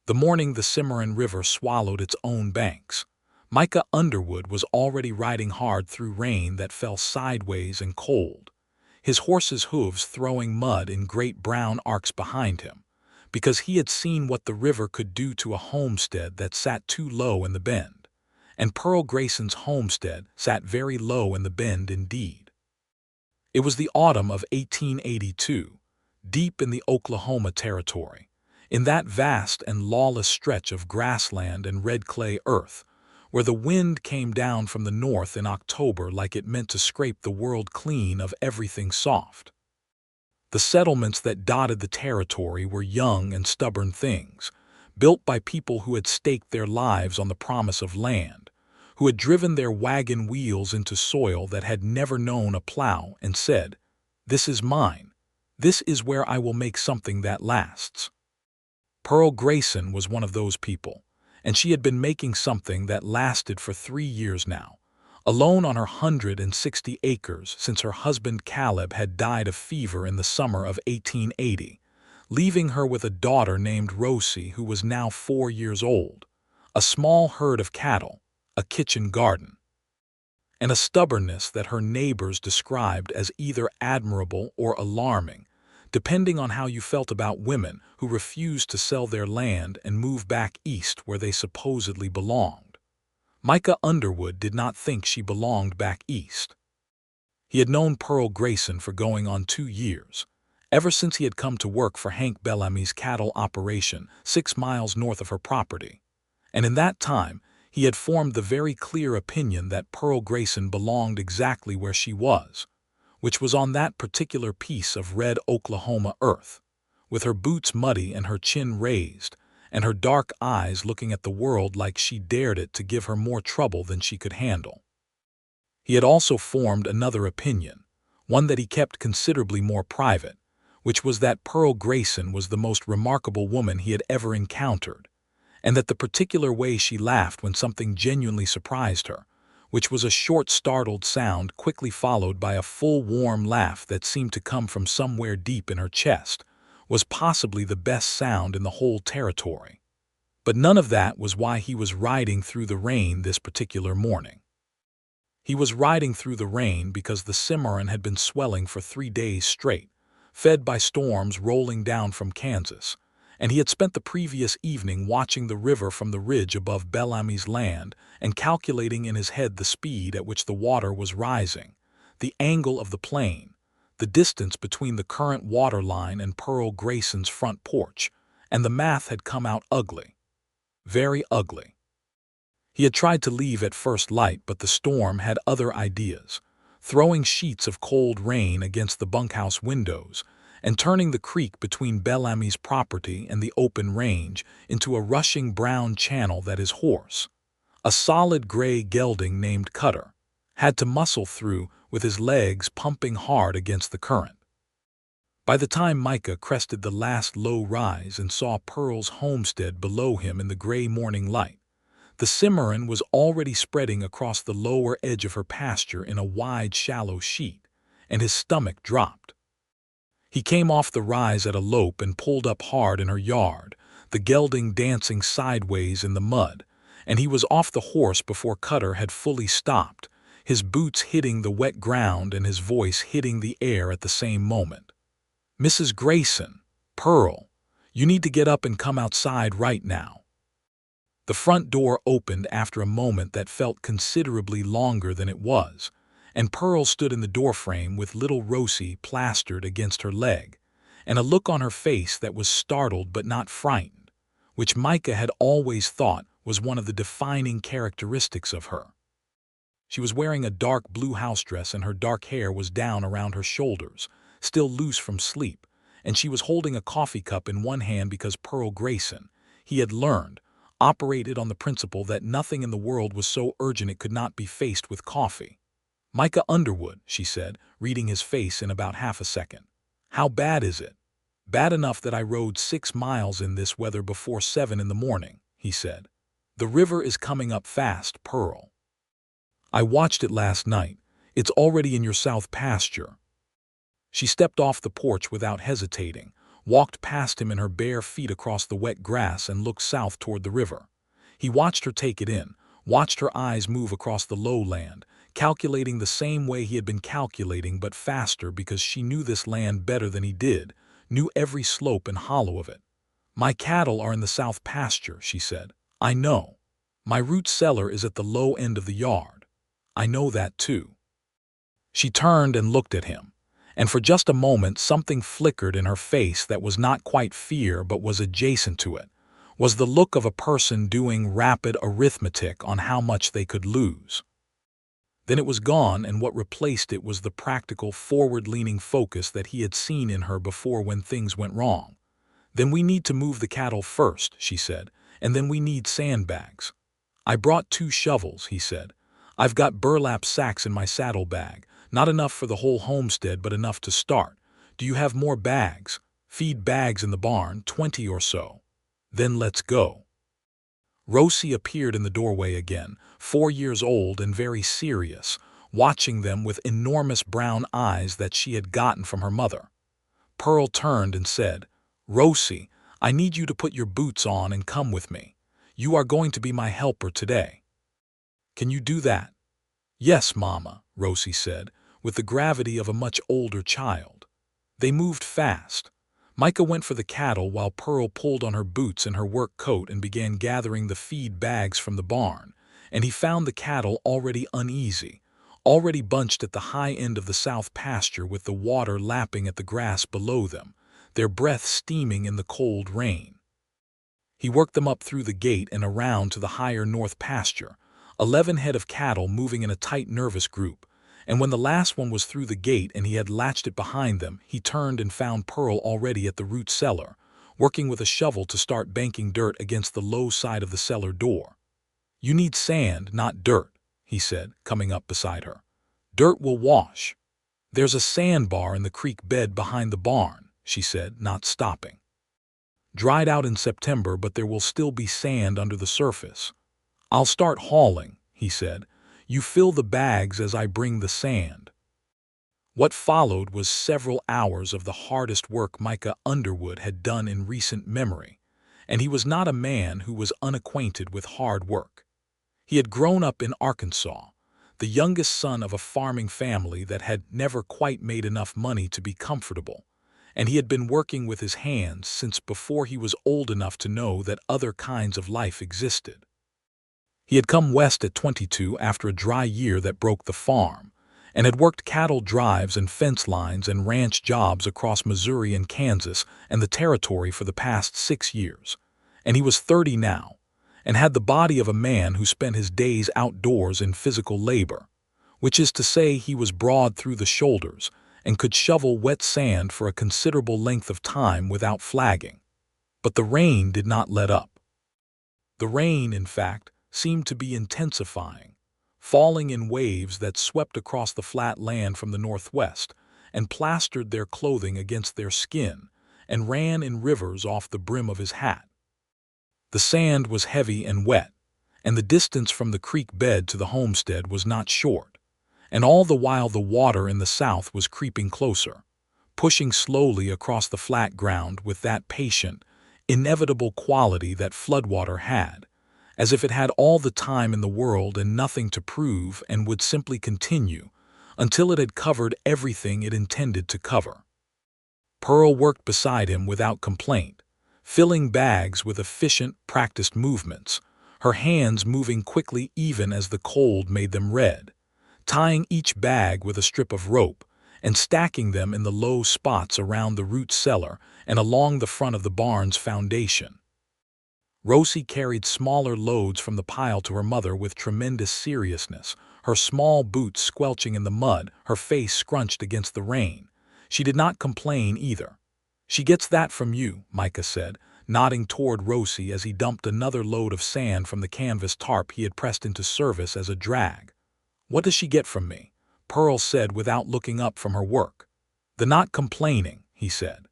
The morning the Cimarron River swallowed its own banks, Micah Underwood was already riding hard through rain that fell sideways and cold, his horse's hooves throwing mud in great brown arcs behind him, because he had seen what the river could do to a homestead that sat too low in the bend. And Pearl Grayson's homestead sat very low in the bend indeed. It was the autumn of 1882, deep in the Oklahoma Territory, in that vast and lawless stretch of grassland and red clay earth, where the wind came down from the north in October like it meant to scrape the world clean of everything soft. The settlements that dotted the territory were young and stubborn things, built by people who had staked their lives on the promise of land, who had driven their wagon wheels into soil that had never known a plow and said, "This is mine. This is where I will make something that lasts." Pearl Grayson was one of those people, and she had been making something that lasted for 3 years now, alone on her 160 acres since her husband Caleb had died of fever in the summer of 1880, leaving her with a daughter named Rosie who was now 4 years old, a small herd of cattle, a kitchen garden, and a stubbornness that her neighbors described as either admirable or alarming, depending on how you felt about women who refused to sell their land and move back east where they supposedly belonged. Micah Underwood did not think she belonged back east. He had known Pearl Grayson for going on 2 years, ever since he had come to work for Hank Bellamy's cattle operation 6 miles north of her property, and in that time he had formed the very clear opinion that Pearl Grayson belonged exactly where she was, which was on that particular piece of red Oklahoma earth, with her boots muddy and her chin raised, and her dark eyes looking at the world like she dared it to give her more trouble than she could handle. He had also formed another opinion, one that he kept considerably more private, which was that Pearl Grayson was the most remarkable woman he had ever encountered, and that the particular way she laughed when something genuinely surprised her, which was a short startled sound quickly followed by a full warm laugh that seemed to come from somewhere deep in her chest, was possibly the best sound in the whole territory. But none of that was why he was riding through the rain this particular morning. He was riding through the rain because the Cimarron had been swelling for 3 days straight, fed by storms rolling down from Kansas, and he had spent the previous evening watching the river from the ridge above Bellamy's land and calculating in his head the speed at which the water was rising, the angle of the plane, the distance between the current water line and Pearl Grayson's front porch, and the math had come out ugly. Very ugly. He had tried to leave at first light, but the storm had other ideas, throwing sheets of cold rain against the bunkhouse windows and turning the creek between Bellamy's property and the open range into a rushing brown channel that his horse, a solid gray gelding named Cutter, had to muscle through with his legs pumping hard against the current. By the time Micah crested the last low rise and saw Pearl's homestead below him in the gray morning light, the Cimarron was already spreading across the lower edge of her pasture in a wide, shallow sheet, and his stomach dropped. He came off the rise at a lope and pulled up hard in her yard, the gelding dancing sideways in the mud, and he was off the horse before Cutter had fully stopped, his boots hitting the wet ground and his voice hitting the air at the same moment. "Mrs. Grayson, Pearl, you need to get up and come outside right now." The front door opened after a moment that felt considerably longer than it was, and Pearl stood in the doorframe with little Rosie plastered against her leg, and a look on her face that was startled but not frightened, which Micah had always thought was one of the defining characteristics of her. She was wearing a dark blue house dress and her dark hair was down around her shoulders, still loose from sleep, and she was holding a coffee cup in one hand because Pearl Grayson, he had learned, operated on the principle that nothing in the world was so urgent it could not be faced with coffee. "Micah Underwood," she said, reading his face in about half a second. "How bad is it?" "Bad enough that I rode 6 miles in this weather before 7 in the morning," he said. "The river is coming up fast, Pearl. I watched it last night. It's already in your south pasture." She stepped off the porch without hesitating, walked past him in her bare feet across the wet grass and looked south toward the river. He watched her take it in, watched her eyes move across the lowland, calculating the same way he had been calculating but faster because she knew this land better than he did, knew every slope and hollow of it. "My cattle are in the south pasture," she said. "I know. My root cellar is at the low end of the yard. I know that too." She turned and looked at him, and for just a moment something flickered in her face that was not quite fear but was adjacent to it, was the look of a person doing rapid arithmetic on how much they could lose. Then it was gone, and what replaced it was the practical, forward-leaning focus that he had seen in her before when things went wrong. "Then we need to move the cattle first," she said, "and then we need sandbags." "I brought 2 shovels," he said. "I've got burlap sacks in my saddlebag, not enough for the whole homestead but enough to start. Do you have more bags? Feed bags in the barn, 20 or so. Then let's go." Rosie appeared in the doorway again, 4 years old and very serious, watching them with enormous brown eyes that she had gotten from her mother. Pearl turned and said, "Rosie, I need you to put your boots on and come with me. You are going to be my helper today. Can you do that?" "Yes, Mama," Rosie said, with the gravity of a much older child. They moved fast. Micah went for the cattle while Pearl pulled on her boots and her work coat and began gathering the feed bags from the barn, and he found the cattle already uneasy, already bunched at the high end of the south pasture with the water lapping at the grass below them, their breath steaming in the cold rain. He worked them up through the gate and around to the higher north pasture, 11 head of cattle moving in a tight, nervous group, and when the last one was through the gate and he had latched it behind them, he turned and found Pearl already at the root cellar, working with a shovel to start banking dirt against the low side of the cellar door. "You need sand, not dirt," he said, coming up beside her. "Dirt will wash." "There's a sandbar in the creek bed behind the barn," she said, not stopping. "Dried out in September, but there will still be sand under the surface." "I'll start hauling," he said. "You fill the bags as I bring the sand." What followed was several hours of the hardest work Micah Underwood had done in recent memory, and he was not a man who was unacquainted with hard work. He had grown up in Arkansas, the youngest son of a farming family that had never quite made enough money to be comfortable, and he had been working with his hands since before he was old enough to know that other kinds of life existed. He had come west at 22 after a dry year that broke the farm, and had worked cattle drives and fence lines and ranch jobs across Missouri and Kansas and the territory for the past 6 years. And he was 30 now, and had the body of a man who spent his days outdoors in physical labor, which is to say he was broad through the shoulders and could shovel wet sand for a considerable length of time without flagging. But the rain did not let up. The rain, in fact, seemed to be intensifying, falling in waves that swept across the flat land from the northwest and plastered their clothing against their skin and ran in rivers off the brim of his hat. The sand was heavy and wet, and the distance from the creek bed to the homestead was not short, and all the while the water in the south was creeping closer, pushing slowly across the flat ground with that patient, inevitable quality that floodwater had, as if it had all the time in the world and nothing to prove and would simply continue until it had covered everything it intended to cover. Pearl worked beside him without complaint, filling bags with efficient, practiced movements, her hands moving quickly even as the cold made them red, tying each bag with a strip of rope and stacking them in the low spots around the root cellar and along the front of the barn's foundation. Rosie carried smaller loads from the pile to her mother with tremendous seriousness, her small boots squelching in the mud, her face scrunched against the rain. She did not complain either. "She gets that from you," Micah said, nodding toward Rosie as he dumped another load of sand from the canvas tarp he had pressed into service as a drag. "What does she get from me?" Pearl said without looking up from her work. "The not complaining," he said.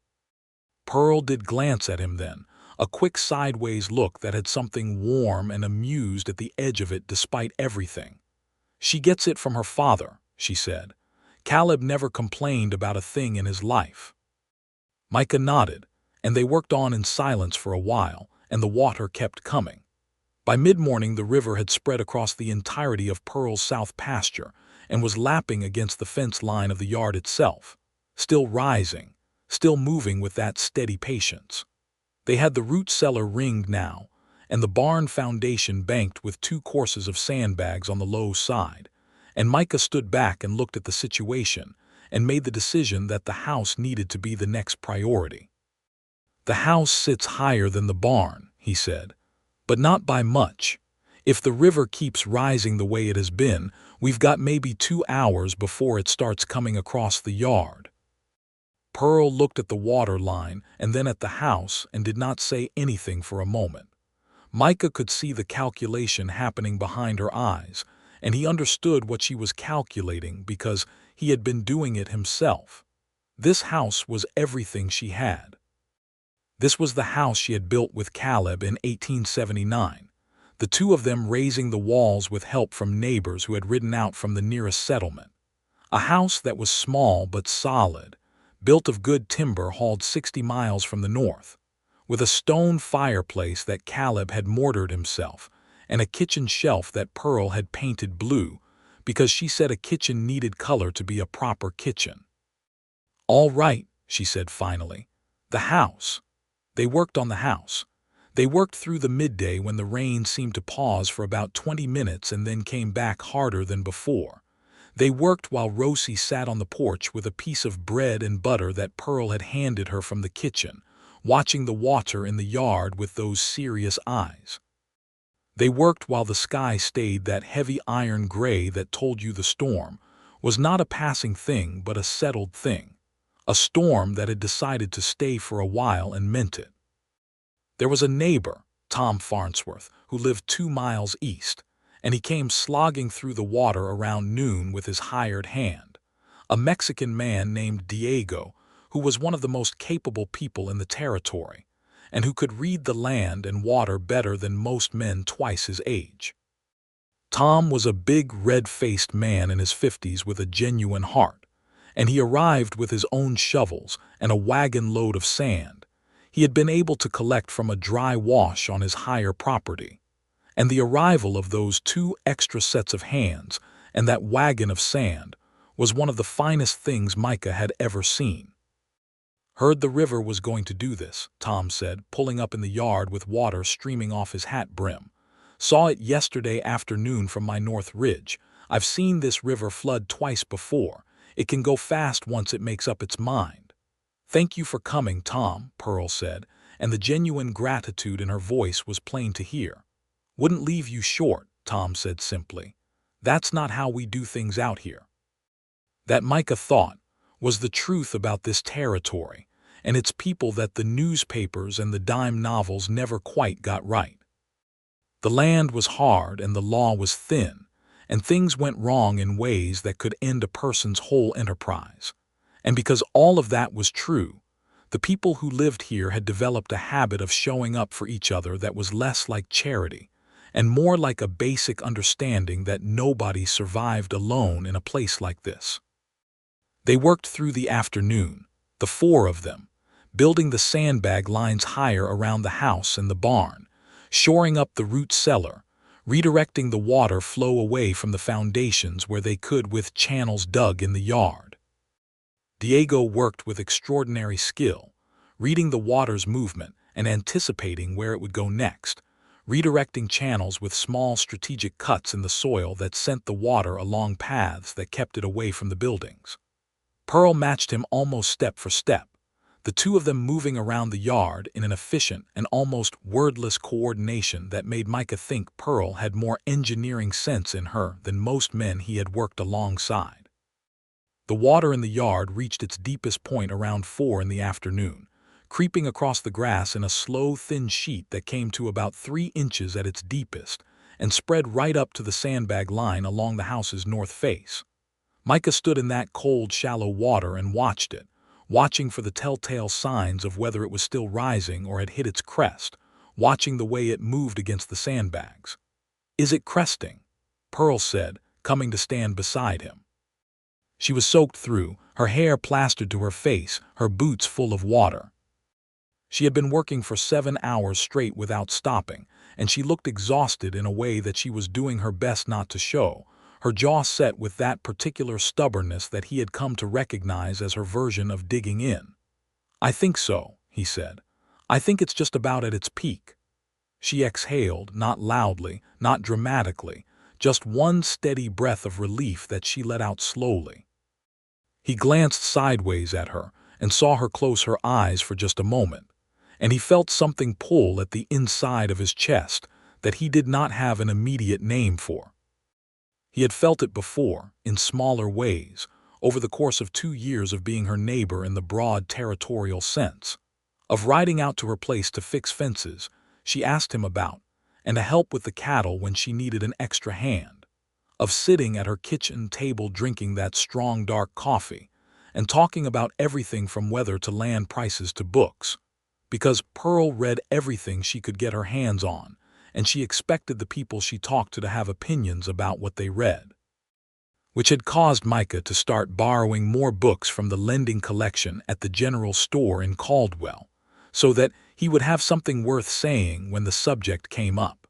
Pearl did glance at him then, a quick sideways look that had something warm and amused at the edge of it despite everything. "She gets it from her father," she said. "Caleb never complained about a thing in his life." Micah nodded. and they worked on in silence for a while, and the water kept coming. By mid-morning, the river had spread across the entirety of Pearl's south pasture and was lapping against the fence line of the yard itself, still rising, still moving with that steady patience. They had the root cellar ringed now, and the barn foundation banked with 2 courses of sandbags on the low side, and Micah stood back and looked at the situation and made the decision that the house needed to be the next priority. "The house sits higher than the barn," he said, "but not by much. If the river keeps rising the way it has been, we've got maybe 2 hours before it starts coming across the yard." Pearl looked at the water line and then at the house and did not say anything for a moment. Micah could see the calculation happening behind her eyes, and he understood what she was calculating because he had been doing it himself. This house was everything she had. This was the house she had built with Caleb in 1879, the 2 of them raising the walls with help from neighbors who had ridden out from the nearest settlement. A house that was small but solid, built of good timber hauled 60 miles from the north, with a stone fireplace that Caleb had mortared himself, and a kitchen shelf that Pearl had painted blue, because she said a kitchen needed color to be a proper kitchen. "All right," she said finally. "The house." They worked on the house. They worked through the midday when the rain seemed to pause for about 20 minutes and then came back harder than before. They worked while Rosie sat on the porch with a piece of bread and butter that Pearl had handed her from the kitchen, watching the water in the yard with those serious eyes. They worked while the sky stayed that heavy iron gray that told you the storm was not a passing thing but a settled thing, a storm that had decided to stay for a while and meant it. There was a neighbor, Tom Farnsworth, who lived 2 miles east, and he came slogging through the water around noon with his hired hand, a Mexican man named Diego, who was one of the most capable people in the territory, and who could read the land and water better than most men twice his age. Tom was a big, red-faced man in his 50s with a genuine heart, and he arrived with his own shovels and a wagon load of sand he had been able to collect from a dry wash on his higher property. And the arrival of those 2 extra sets of hands and that wagon of sand was one of the finest things Micah had ever seen. "Heard the river was going to do this," Tom said, pulling up in the yard with water streaming off his hat brim. "Saw it yesterday afternoon from my north ridge. I've seen this river flood twice before. It can go fast once it makes up its mind." "Thank you for coming, Tom," Pearl said, and the genuine gratitude in her voice was plain to hear. "Wouldn't leave you short," Tom said simply. "That's not how we do things out here." That, Micah thought, was the truth about this territory and its people that the newspapers and the dime novels never quite got right. The land was hard and the law was thin, and things went wrong in ways that could end a person's whole enterprise. And because all of that was true, the people who lived here had developed a habit of showing up for each other that was less like charity and more like a basic understanding that nobody survived alone in a place like this. They worked through the afternoon, the 4 of them, building the sandbag lines higher around the house and the barn, shoring up the root cellar, redirecting the water flow away from the foundations where they could with channels dug in the yard. Diego worked with extraordinary skill, reading the water's movement and anticipating where it would go next, redirecting channels with small strategic cuts in the soil that sent the water along paths that kept it away from the buildings. Pearl matched him almost step for step, the 2 of them moving around the yard in an efficient and almost wordless coordination that made Micah think Pearl had more engineering sense in her than most men he had worked alongside. The water in the yard reached its deepest point around 4 in the afternoon, creeping across the grass in a slow, thin sheet that came to about 3 inches at its deepest and spread right up to the sandbag line along the house's north face. Micah stood in that cold, shallow water and watched it, watching for the telltale signs of whether it was still rising or had hit its crest, watching the way it moved against the sandbags. "Is it cresting?" Pearl said, coming to stand beside him. She was soaked through, her hair plastered to her face, her boots full of water. She had been working for 7 hours straight without stopping, and she looked exhausted in a way that she was doing her best not to show, her jaw set with that particular stubbornness that he had come to recognize as her version of digging in. "I think so," he said. "I think it's just about at its peak." She exhaled, not loudly, not dramatically, just one steady breath of relief that she let out slowly. He glanced sideways at her and saw her close her eyes for just a moment, and he felt something pull at the inside of his chest that he did not have an immediate name for. He had felt it before, in smaller ways, over the course of 2 years of being her neighbor in the broad territorial sense, of riding out to her place to fix fences she asked him about, and to help with the cattle when she needed an extra hand, of sitting at her kitchen table drinking that strong dark coffee, and talking about everything from weather to land prices to books, because Pearl read everything she could get her hands on, and she expected the people she talked to have opinions about what they read, which had caused Micah to start borrowing more books from the lending collection at the general store in Caldwell, so that he would have something worth saying when the subject came up.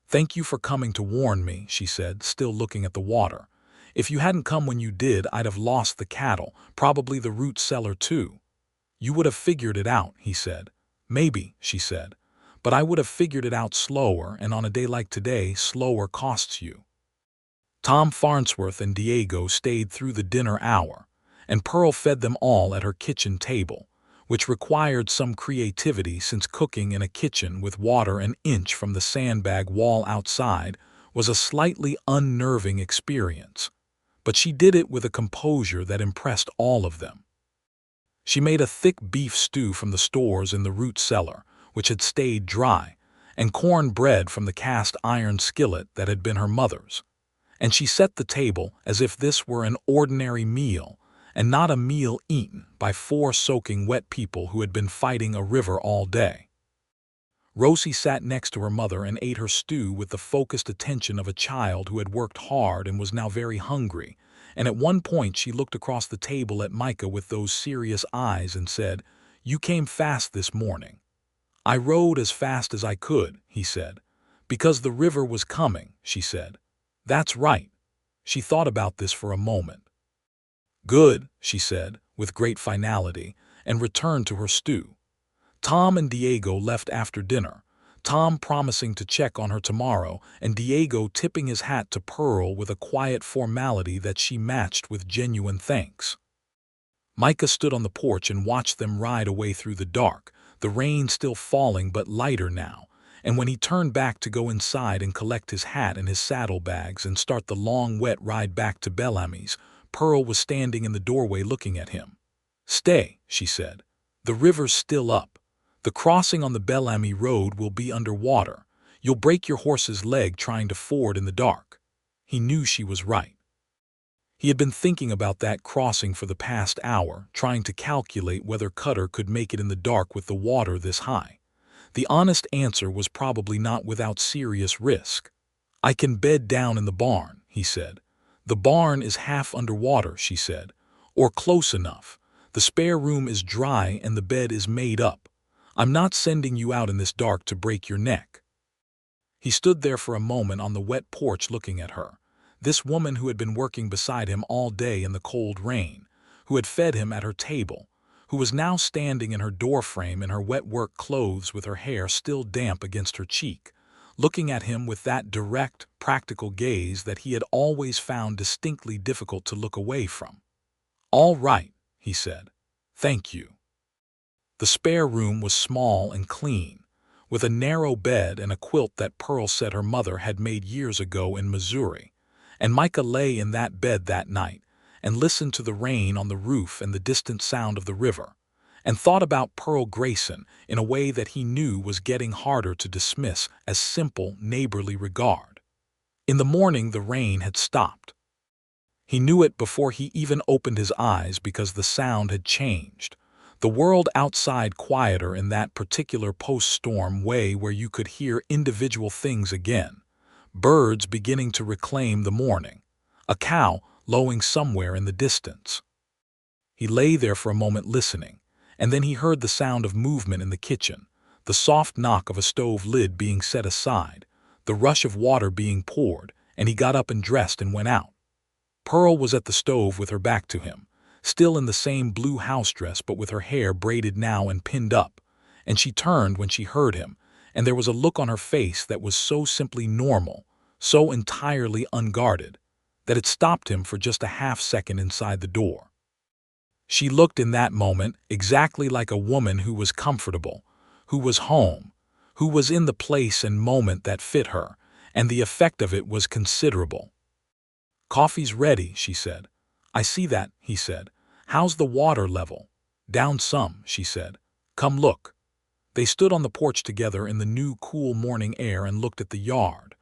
"Thank you for coming to warn me," she said, still looking at the water. "If you hadn't come when you did, I'd have lost the cattle, probably the root cellar too." "You would have figured it out," he said. "Maybe," she said, "but I would have figured it out slower, and on a day like today, slower costs you." Tom Farnsworth and Diego stayed through the dinner hour, and Pearl fed them all at her kitchen table, which required some creativity since cooking in a kitchen with water an inch from the sandbag wall outside was a slightly unnerving experience. But she did it with a composure that impressed all of them. She made a thick beef stew from the stores in the root cellar, which had stayed dry, and corn bread from the cast iron skillet that had been her mother's. And she set the table as if this were an ordinary meal, and not a meal eaten by 4 soaking wet people who had been fighting a river all day. Rosie sat next to her mother and ate her stew with the focused attention of a child who had worked hard and was now very hungry, and at one point she looked across the table at Micah with those serious eyes and said, "You came fast this morning." "I rode as fast as I could," he said. "Because the river was coming," she said. "That's right." She thought about this for a moment. "Good," she said, with great finality, and returned to her stew. Tom and Diego left after dinner, Tom promising to check on her tomorrow, and Diego tipping his hat to Pearl with a quiet formality that she matched with genuine thanks. Micah stood on the porch and watched them ride away through the dark, the rain still falling but lighter now, and when he turned back to go inside and collect his hat and his saddlebags and start the long wet ride back to Bellamy's, Pearl was standing in the doorway looking at him. "Stay," she said. "The river's still up. The crossing on the Bellamy Road will be under water. You'll break your horse's leg trying to ford in the dark." He knew she was right. He had been thinking about that crossing for the past hour, trying to calculate whether Cutter could make it in the dark with the water this high. The honest answer was probably not without serious risk. "I can bed down in the barn," he said. "The barn is half underwater," she said. "Or close enough. The spare room is dry and the bed is made up. I'm not sending you out in this dark to break your neck." He stood there for a moment on the wet porch looking at her, this woman who had been working beside him all day in the cold rain, who had fed him at her table, who was now standing in her doorframe in her wet work clothes with her hair still damp against her cheek, looking at him with that direct, practical gaze that he had always found distinctly difficult to look away from. "All right," he said. "Thank you." The spare room was small and clean, with a narrow bed and a quilt that Pearl said her mother had made years ago in Missouri, and Micah lay in that bed that night and listened to the rain on the roof and the distant sound of the river, and thought about Pearl Grayson in a way that he knew was getting harder to dismiss as simple, neighborly regard. In the morning the rain had stopped. He knew it before he even opened his eyes because the sound had changed. The world outside quieter in that particular post-storm way where you could hear individual things again. Birds beginning to reclaim the morning. A cow lowing somewhere in the distance. He lay there for a moment listening, And then he heard the sound of movement in the kitchen, the soft knock of a stove lid being set aside, the rush of water being poured, and he got up and dressed and went out. Pearl was at the stove with her back to him, still in the same blue house dress but with her hair braided now and pinned up, and she turned when she heard him, and there was a look on her face that was so simply normal, so entirely unguarded, that it stopped him for just a half-second inside the door. She looked in that moment exactly like a woman who was comfortable, who was home, who was in the place and moment that fit her, and the effect of it was considerable. "Coffee's ready," she said. "I see that," he said. "How's the water level?" "Down some," she said. "Come look." They stood on the porch together in the new cool morning air and looked at the yard.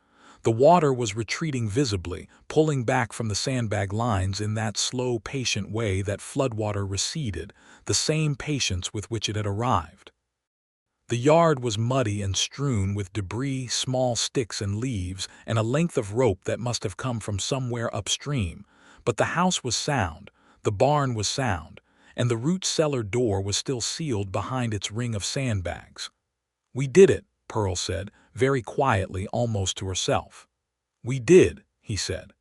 The water was retreating visibly, pulling back from the sandbag lines in that slow, patient way that floodwater receded, the same patience with which it had arrived. The yard was muddy and strewn with debris, small sticks and leaves, and a length of rope that must have come from somewhere upstream, but the house was sound, the barn was sound, and the root cellar door was still sealed behind its ring of sandbags. "We did it," Pearl said, very quietly, almost to herself. "We did," he said.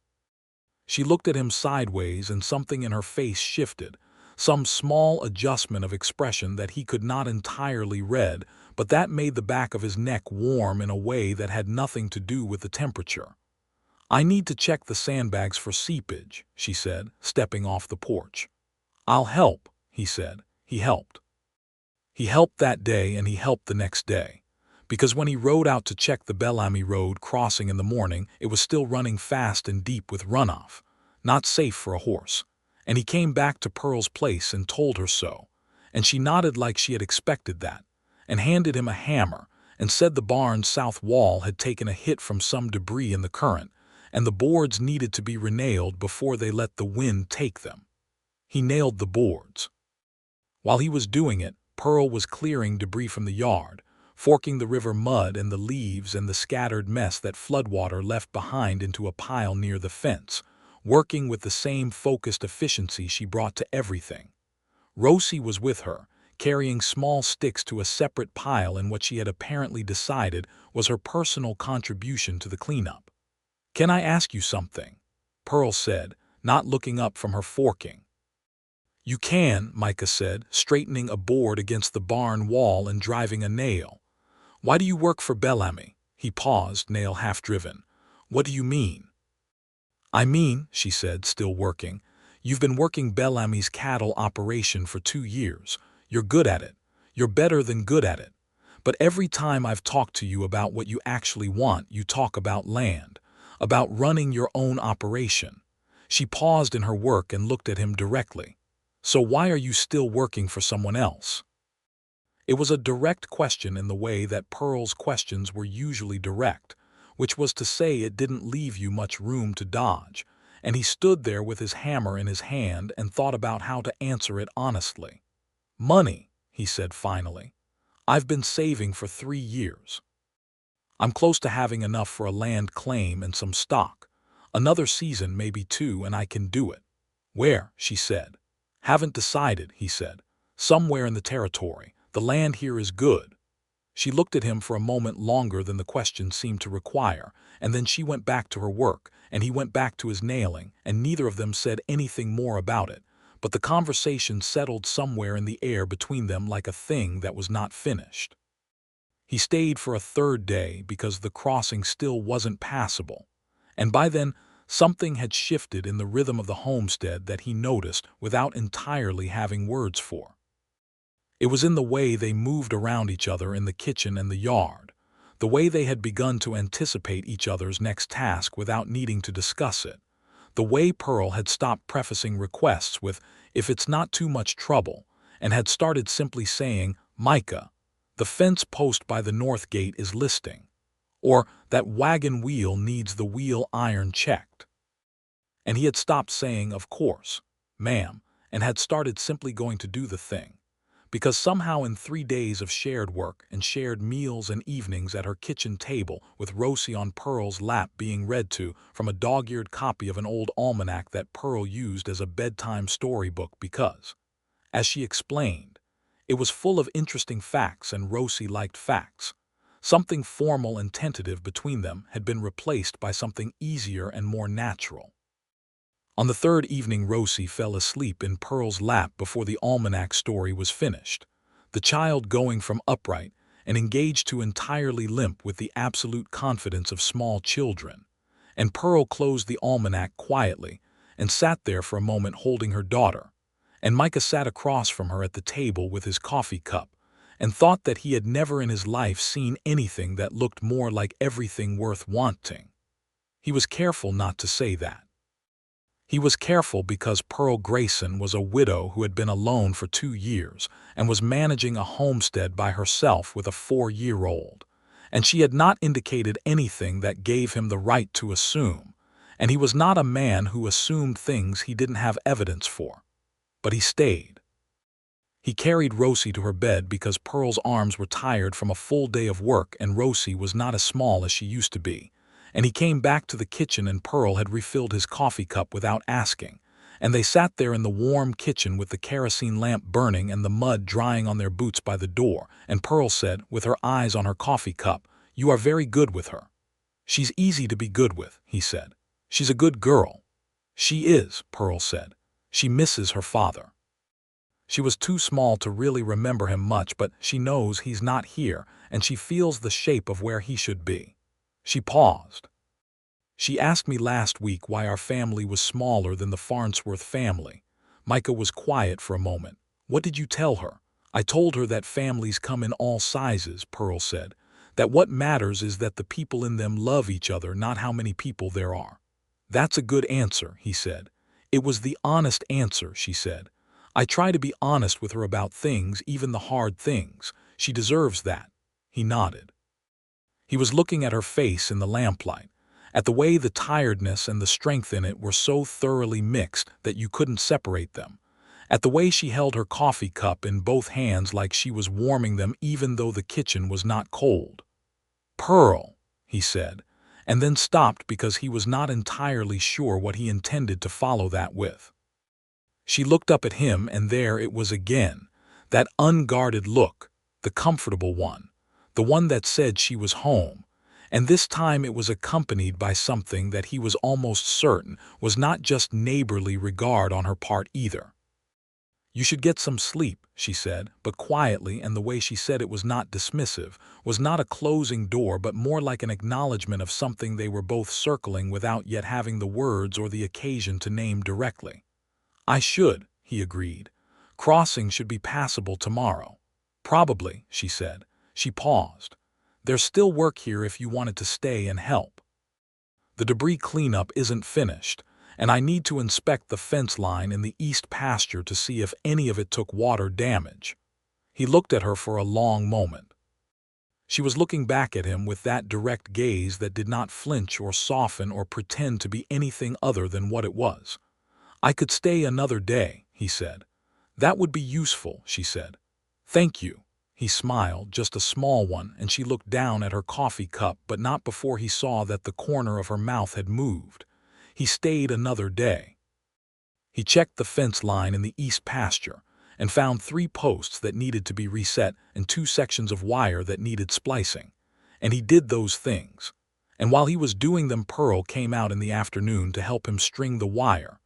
She looked at him sideways and something in her face shifted, some small adjustment of expression that he could not entirely read, but that made the back of his neck warm in a way that had nothing to do with the temperature. "I need to check the sandbags for seepage," she said, stepping off the porch. "I'll help," he said. He helped. He helped that day and he helped the next day. Because when he rode out to check the Bellamy Road crossing in the morning, it was still running fast and deep with runoff, not safe for a horse. And he came back to Pearl's place and told her so, and she nodded like she had expected that, and handed him a hammer, and said the barn's south wall had taken a hit from some debris in the current, and the boards needed to be renailed before they let the wind take them. He nailed the boards. While he was doing it, Pearl was clearing debris from the yard, forking the river mud and the leaves and the scattered mess that floodwater left behind into a pile near the fence, working with the same focused efficiency she brought to everything. Rosie was with her, carrying small sticks to a separate pile in what she had apparently decided was her personal contribution to the cleanup. "Can I ask you something?" Pearl said, not looking up from her forking. "You can," Micah said, straightening a board against the barn wall and driving a nail. "Why do you work for Bellamy?" He paused, nail half-driven. "What do you mean?" "I mean," she said, still working, "you've been working Bellamy's cattle operation for 2 years. You're good at it. You're better than good at it. But every time I've talked to you about what you actually want, you talk about land, about running your own operation." She paused in her work and looked at him directly. "So why are you still working for someone else?" It was a direct question in the way that Pearl's questions were usually direct, which was to say it didn't leave you much room to dodge, and he stood there with his hammer in his hand and thought about how to answer it honestly. "Money," he said finally. "I've been saving for 3 years. I'm close to having enough for a land claim and some stock. Another season, maybe 2, and I can do it." "Where?" she said. "Haven't decided," he said. "Somewhere in the territory. The land here is good." She looked at him for a moment longer than the question seemed to require, and then she went back to her work, and he went back to his nailing, and neither of them said anything more about it, but the conversation settled somewhere in the air between them like a thing that was not finished. He stayed for a 3rd day because the crossing still wasn't passable, and by then something had shifted in the rhythm of the homestead that he noticed without entirely having words for. It was in the way they moved around each other in the kitchen and the yard, the way they had begun to anticipate each other's next task without needing to discuss it, the way Pearl had stopped prefacing requests with, "if it's not too much trouble," and had started simply saying, "Micah, the fence post by the north gate is listing," or "that wagon wheel needs the wheel iron checked." And he had stopped saying, "Of course, ma'am," and had started simply going to do the thing. Because somehow in 3 days of shared work and shared meals and evenings at her kitchen table with Rosie on Pearl's lap being read to from a dog-eared copy of an old almanac that Pearl used as a bedtime storybook because, as she explained, It was full of interesting facts, and Rosie liked facts. Something formal and tentative between them had been replaced by something easier and more natural. On the third evening, Rosie fell asleep in Pearl's lap before the almanac story was finished, the child going from upright and engaged to entirely limp with the absolute confidence of small children. And Pearl closed the almanac quietly and sat there for a moment holding her daughter, and Micah sat across from her at the table with his coffee cup, and thought that he had never in his life seen anything that looked more like everything worth wanting. He was careful not to say that. He was careful because Pearl Grayson was a widow who had been alone for 2 years and was managing a homestead by herself with a 4-year-old, and she had not indicated anything that gave him the right to assume, and he was not a man who assumed things he didn't have evidence for. But he stayed. He carried Rosie to her bed because Pearl's arms were tired from a full day of work and Rosie was not as small as she used to be. And he came back to the kitchen and Pearl had refilled his coffee cup without asking, and they sat there in the warm kitchen with the kerosene lamp burning and the mud drying on their boots by the door, and Pearl said, with her eyes on her coffee cup, "You are very good with her." "She's easy to be good with," he said. "She's a good girl." "She is," Pearl said. "She misses her father. She was too small to really remember him much, but she knows he's not here, and she feels the shape of where he should be." She paused. "She asked me last week why our family was smaller than the Farnsworth family." Micah was quiet for a moment. "What did you tell her?" "I told her that families come in all sizes," Pearl said. "That what matters is that the people in them love each other, not how many people there are." "That's a good answer," he said. "It was the honest answer," she said. "I try to be honest with her about things, even the hard things. She deserves that." He nodded. He was looking at her face in the lamplight, at the way the tiredness and the strength in it were so thoroughly mixed that you couldn't separate them, at the way she held her coffee cup in both hands like she was warming them even though the kitchen was not cold. "Pearl," he said, and then stopped because he was not entirely sure what he intended to follow that with. She looked up at him, and there it was again, that unguarded look, the comfortable one, the one that said she was home, and this time it was accompanied by something that he was almost certain was not just neighborly regard on her part either. "You should get some sleep," she said, but quietly, and the way she said it was not dismissive, was not a closing door but more like an acknowledgement of something they were both circling without yet having the words or the occasion to name directly. "I should," he agreed. "Crossing should be passable tomorrow." "Probably," she said. She paused. "There's still work here if you wanted to stay and help. The debris cleanup isn't finished, and I need to inspect the fence line in the east pasture to see if any of it took water damage." He looked at her for a long moment. She was looking back at him with that direct gaze that did not flinch or soften or pretend to be anything other than what it was. "I could stay another day," he said. "That would be useful," she said. "Thank you." He smiled, just a small one, and she looked down at her coffee cup, but not before he saw that the corner of her mouth had moved. He stayed another day. He checked the fence line in the east pasture and found 3 posts that needed to be reset and 2 sections of wire that needed splicing. And he did those things. And while he was doing them, Pearl came out in the afternoon to help him string the wire,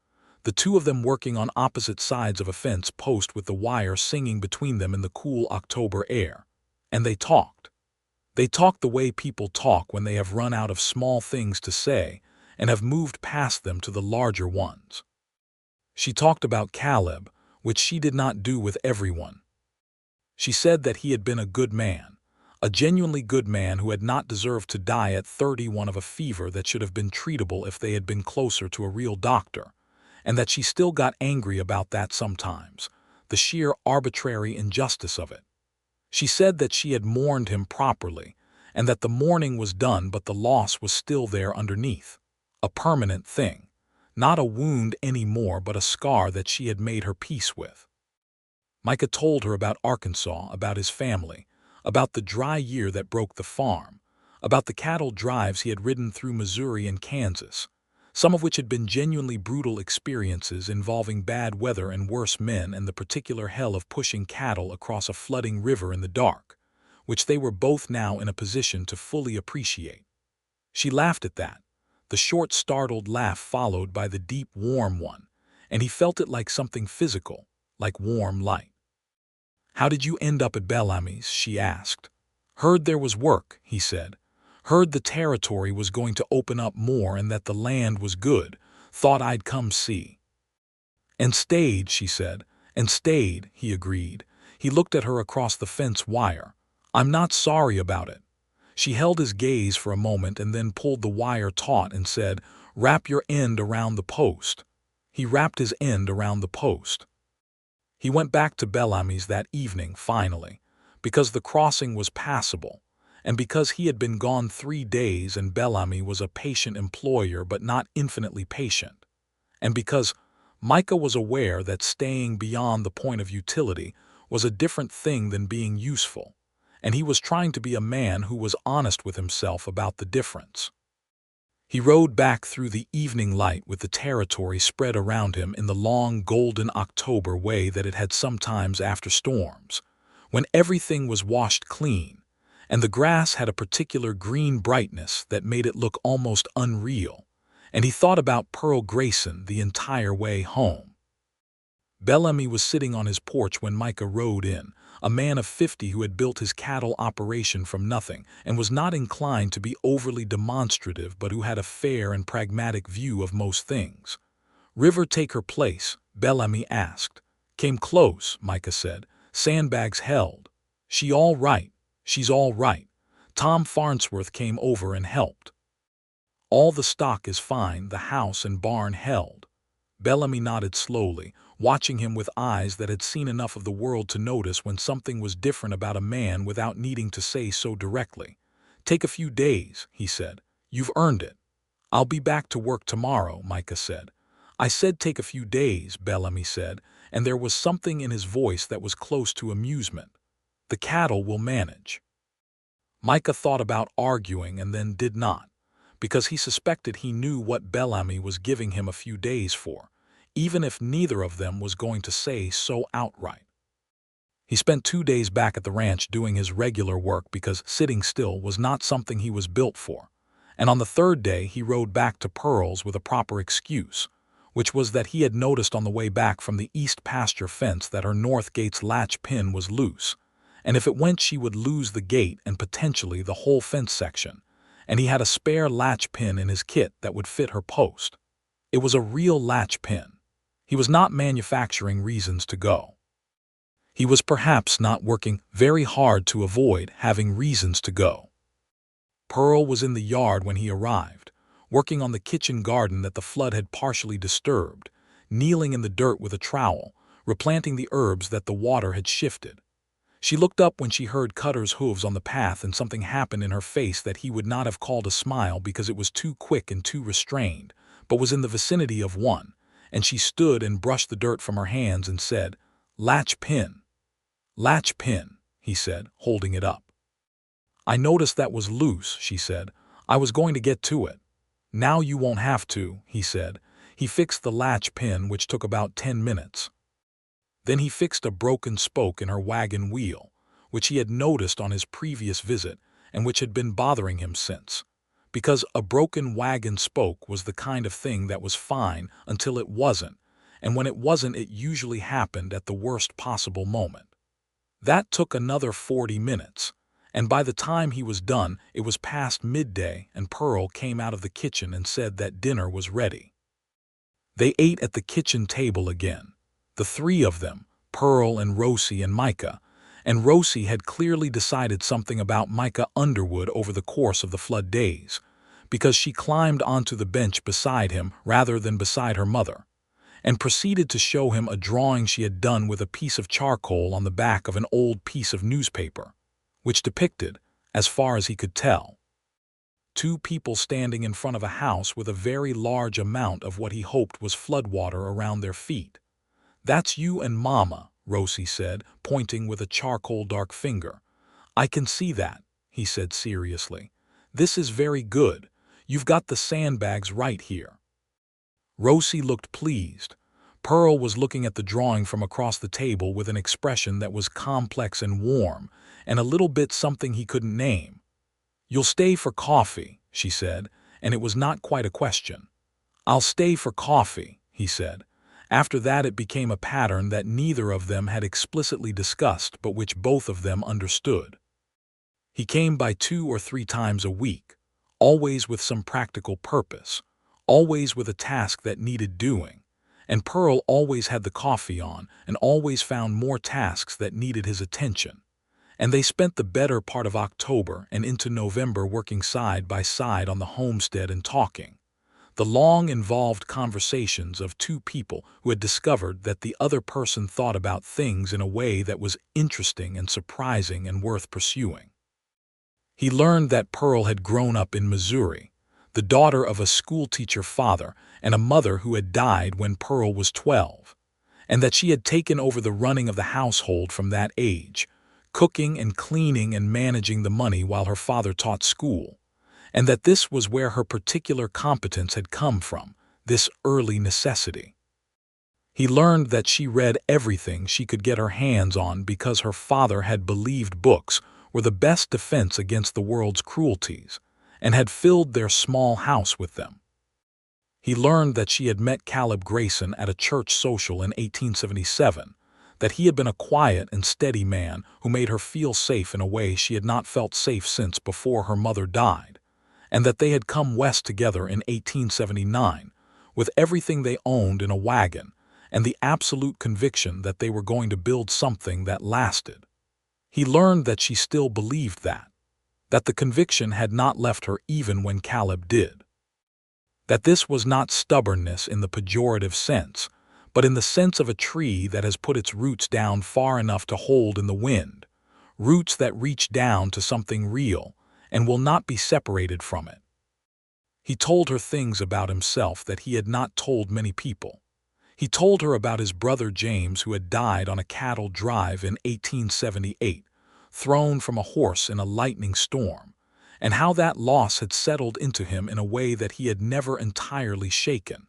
the 2 of them working on opposite sides of a fence post with the wire singing between them in the cool October air. And they talked. They talked the way people talk when they have run out of small things to say and have moved past them to the larger ones. She talked about Caleb, which she did not do with everyone. She said that he had been a good man, a genuinely good man who had not deserved to die at 31 of a fever that should have been treatable if they had been closer to a real doctor, and that she still got angry about that sometimes, the sheer arbitrary injustice of it. She said that she had mourned him properly, and that the mourning was done but the loss was still there underneath, a permanent thing, not a wound anymore but a scar that she had made her peace with. Micah told her about Arkansas, about his family, about the dry year that broke the farm, about the cattle drives he had ridden through Missouri and Kansas. some of which had been genuinely brutal experiences involving bad weather and worse men and the particular hell of pushing cattle across a flooding river in the dark, which they were both now in a position to fully appreciate. She laughed at that, the short startled laugh followed by the deep warm one, and he felt it like something physical, like warm light. "How did you end up at Bellamy's?" she asked. "Heard there was work," he said. "Heard the territory was going to open up more and that the land was good. Thought I'd come see." "And stayed," she said. "And stayed," he agreed. He looked at her across the fence wire. "I'm not sorry about it." She held his gaze for a moment and then pulled the wire taut and said, "Wrap your end around the post." He wrapped his end around the post. He went back to Bellamy's that evening, finally, because the crossing was passable, and because he had been gone 3 days and Bellamy was a patient employer but not infinitely patient, and because Micah was aware that staying beyond the point of utility was a different thing than being useful, and he was trying to be a man who was honest with himself about the difference. He rode back through the evening light with the territory spread around him in the long golden October way that it had sometimes after storms, when everything was washed clean, and the grass had a particular green brightness that made it look almost unreal, and he thought about Pearl Grayson the entire way home. Bellamy was sitting on his porch when Micah rode in, a man of 50 who had built his cattle operation from nothing and was not inclined to be overly demonstrative but who had a fair and pragmatic view of most things. "River take her place?" Bellamy asked. "Came close," Micah said. "Sandbags held. She all right. She's all right. Tom Farnsworth came over and helped. All the stock is fine, the house and barn held." Bellamy nodded slowly, watching him with eyes that had seen enough of the world to notice when something was different about a man without needing to say so directly. "Take a few days," he said. "You've earned it." "I'll be back to work tomorrow," Micah said. "I said take a few days," Bellamy said, and there was something in his voice that was close to amusement. "The cattle will manage." Micah thought about arguing and then did not, because he suspected he knew what Bellamy was giving him a few days for, even if neither of them was going to say so outright. He spent 2 days back at the ranch doing his regular work because sitting still was not something he was built for, and on the 3rd day he rode back to Pearl's with a proper excuse, which was that he had noticed on the way back from the east pasture fence that her north gate's latch pin was loose, and if it went she would lose the gate and potentially the whole fence section, and he had a spare latch pin in his kit that would fit her post. It was a real latch pin. He was not manufacturing reasons to go. He was perhaps not working very hard to avoid having reasons to go. Pearl was in the yard when he arrived, working on the kitchen garden that the flood had partially disturbed, kneeling in the dirt with a trowel, replanting the herbs that the water had shifted. She looked up when she heard Cutter's hooves on the path and something happened in her face that he would not have called a smile because it was too quick and too restrained, but was in the vicinity of one, and she stood and brushed the dirt from her hands and said, "Latch pin." "Latch pin," he said, holding it up. "I noticed that was loose," she said. "I was going to get to it." "Now you won't have to," he said. He fixed the latch pin, which took about 10 minutes. Then he fixed a broken spoke in her wagon wheel, which he had noticed on his previous visit and which had been bothering him since, because a broken wagon spoke was the kind of thing that was fine until it wasn't, and when it wasn't it usually happened at the worst possible moment. That took another 40 minutes, and by the time he was done it was past midday and Pearl came out of the kitchen and said that dinner was ready. They ate at the kitchen table again, the 3 of them, Pearl and Rosie and Micah, and Rosie had clearly decided something about Micah Underwood over the course of the flood days, because she climbed onto the bench beside him rather than beside her mother, and proceeded to show him a drawing she had done with a piece of charcoal on the back of an old piece of newspaper, which depicted, as far as he could tell, 2 people standing in front of a house with a very large amount of what he hoped was floodwater around their feet. "That's you and Mama," Rosie said, pointing with a charcoal dark finger. "I can see that," he said seriously. "This is very good. You've got the sandbags right here." Rosie looked pleased. Pearl was looking at the drawing from across the table with an expression that was complex and warm, and a little bit something he couldn't name. "You'll stay for coffee," she said, and it was not quite a question. "I'll stay for coffee," he said. After that it became a pattern that neither of them had explicitly discussed but which both of them understood. He came by 2 or 3 times a week, always with some practical purpose, always with a task that needed doing, and Pearl always had the coffee on and always found more tasks that needed his attention. And they spent the better part of October and into November working side by side on the homestead and talking. The long, involved conversations of two people who had discovered that the other person thought about things in a way that was interesting and surprising and worth pursuing. He learned that Pearl had grown up in Missouri, the daughter of a schoolteacher father and a mother who had died when Pearl was 12, and that she had taken over the running of the household from that age, cooking and cleaning and managing the money while her father taught school, and that this was where her particular competence had come from, this early necessity. He learned that she read everything she could get her hands on because her father had believed books were the best defense against the world's cruelties, and had filled their small house with them. He learned that she had met Caleb Grayson at a church social in 1877, that he had been a quiet and steady man who made her feel safe in a way she had not felt safe since before her mother died, and that they had come west together in 1879, with everything they owned in a wagon, and the absolute conviction that they were going to build something that lasted. He learned that she still believed that the conviction had not left her even when Caleb did. That this was not stubbornness in the pejorative sense, but in the sense of a tree that has put its roots down far enough to hold in the wind, roots that reach down to something real and will not be separated from it. He told her things about himself that he had not told many people. He told her about his brother James, who had died on a cattle drive in 1878, thrown from a horse in a lightning storm, and how that loss had settled into him in a way that he had never entirely shaken,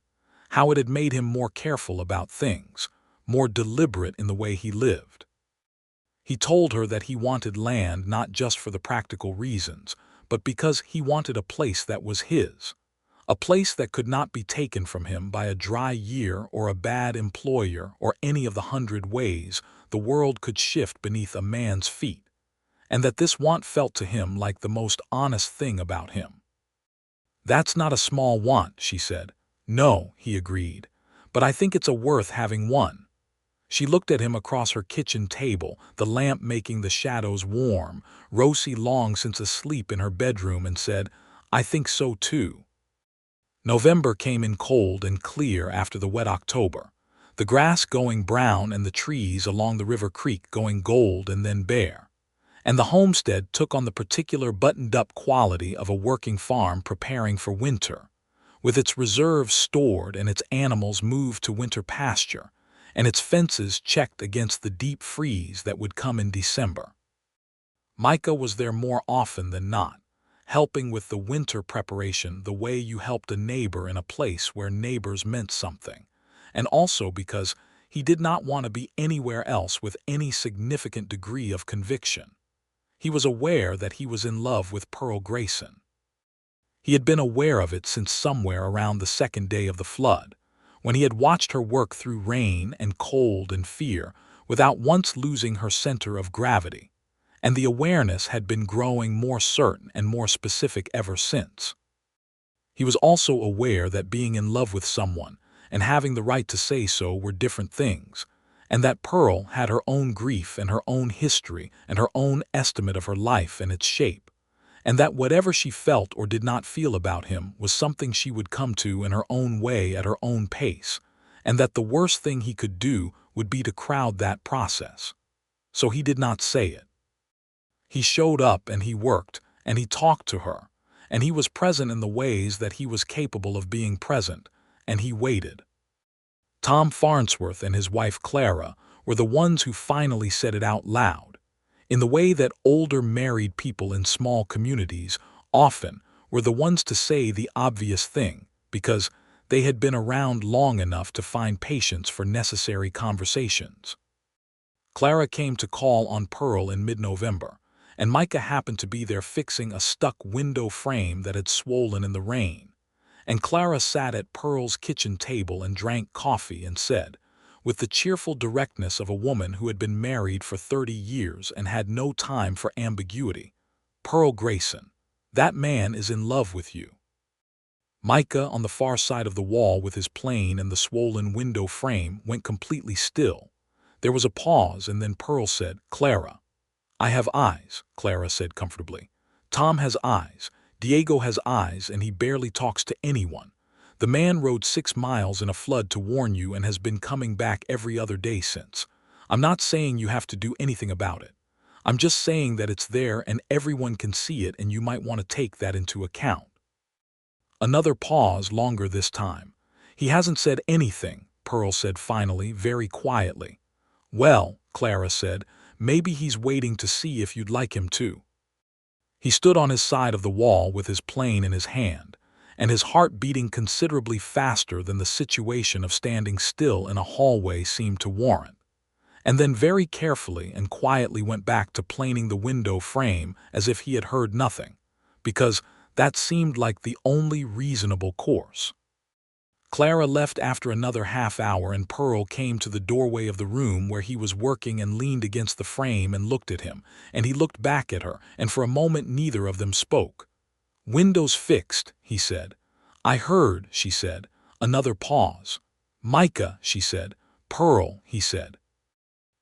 how it had made him more careful about things, more deliberate in the way he lived. He told her that he wanted land not just for the practical reasons, but because he wanted a place that was his, a place that could not be taken from him by a dry year or a bad employer or any of the 100 ways the world could shift beneath a man's feet, and that this want felt to him like the most honest thing about him. "That's not a small want," she said. "No," he agreed, "but I think it's a worth having one." She looked at him across her kitchen table, the lamp making the shadows warm, Rosie long since asleep in her bedroom, and said, "I think so too." November came in cold and clear after the wet October, the grass going brown and the trees along the river creek going gold and then bare, and the homestead took on the particular buttoned-up quality of a working farm preparing for winter, with its reserves stored and its animals moved to winter pasture, and its fences checked against the deep freeze that would come in December. Micah was there more often than not, helping with the winter preparation the way you helped a neighbor in a place where neighbors meant something, and also because he did not want to be anywhere else with any significant degree of conviction. He was aware that he was in love with Pearl Grayson. He had been aware of it since somewhere around the second day of the flood, when he had watched her work through rain and cold and fear without once losing her center of gravity, and the awareness had been growing more certain and more specific ever since. He was also aware that being in love with someone and having the right to say so were different things, and that Pearl had her own grief and her own history and her own estimate of her life and its shape, and that whatever she felt or did not feel about him was something she would come to in her own way at her own pace, and that the worst thing he could do would be to crowd that process. So he did not say it. He showed up and he worked and he talked to her, and he was present in the ways that he was capable of being present, and he waited. Tom Farnsworth and his wife Clara were the ones who finally said it out loud, in the way that older married people in small communities often were the ones to say the obvious thing, because They had been around long enough to find patience for necessary conversations. Clara came to call on Pearl in mid-November, and Micah happened to be there fixing a stuck window frame that had swollen in the rain. And Clara sat at Pearl's kitchen table and drank coffee and said, with the cheerful directness of a woman who had been married for 30 years and had no time for ambiguity, "Pearl Grayson, that man is in love with you." Micah, on the far side of the wall with his plane and the swollen window frame, went completely still. There was a pause, and then Pearl said, "Clara." "I have eyes," Clara said comfortably. "Tom has eyes. Diego has eyes, and he barely talks to anyone. The man rode 6 miles in a flood to warn you and has been coming back every other day since. I'm not saying you have to do anything about it. I'm just saying that it's there and everyone can see it, and you might want to take that into account." Another pause, longer this time. "He hasn't said anything," Pearl said finally, very quietly. "Well," Clara said, "maybe he's waiting to see if you'd like him to." He stood on his side of the wall with his plane in his hand, and his heart beating considerably faster than the situation of standing still in a hallway seemed to warrant. And then very carefully and quietly went back to planing the window frame as if he had heard nothing, because that seemed like the only reasonable course. Clara left after another half hour, and Pearl came to the doorway of the room where he was working and leaned against the frame and looked at him, and he looked back at her, and for a moment neither of them spoke. "Windows fixed," he said. "I heard," she said. Another pause. "Micah," she said. "Pearl," he said.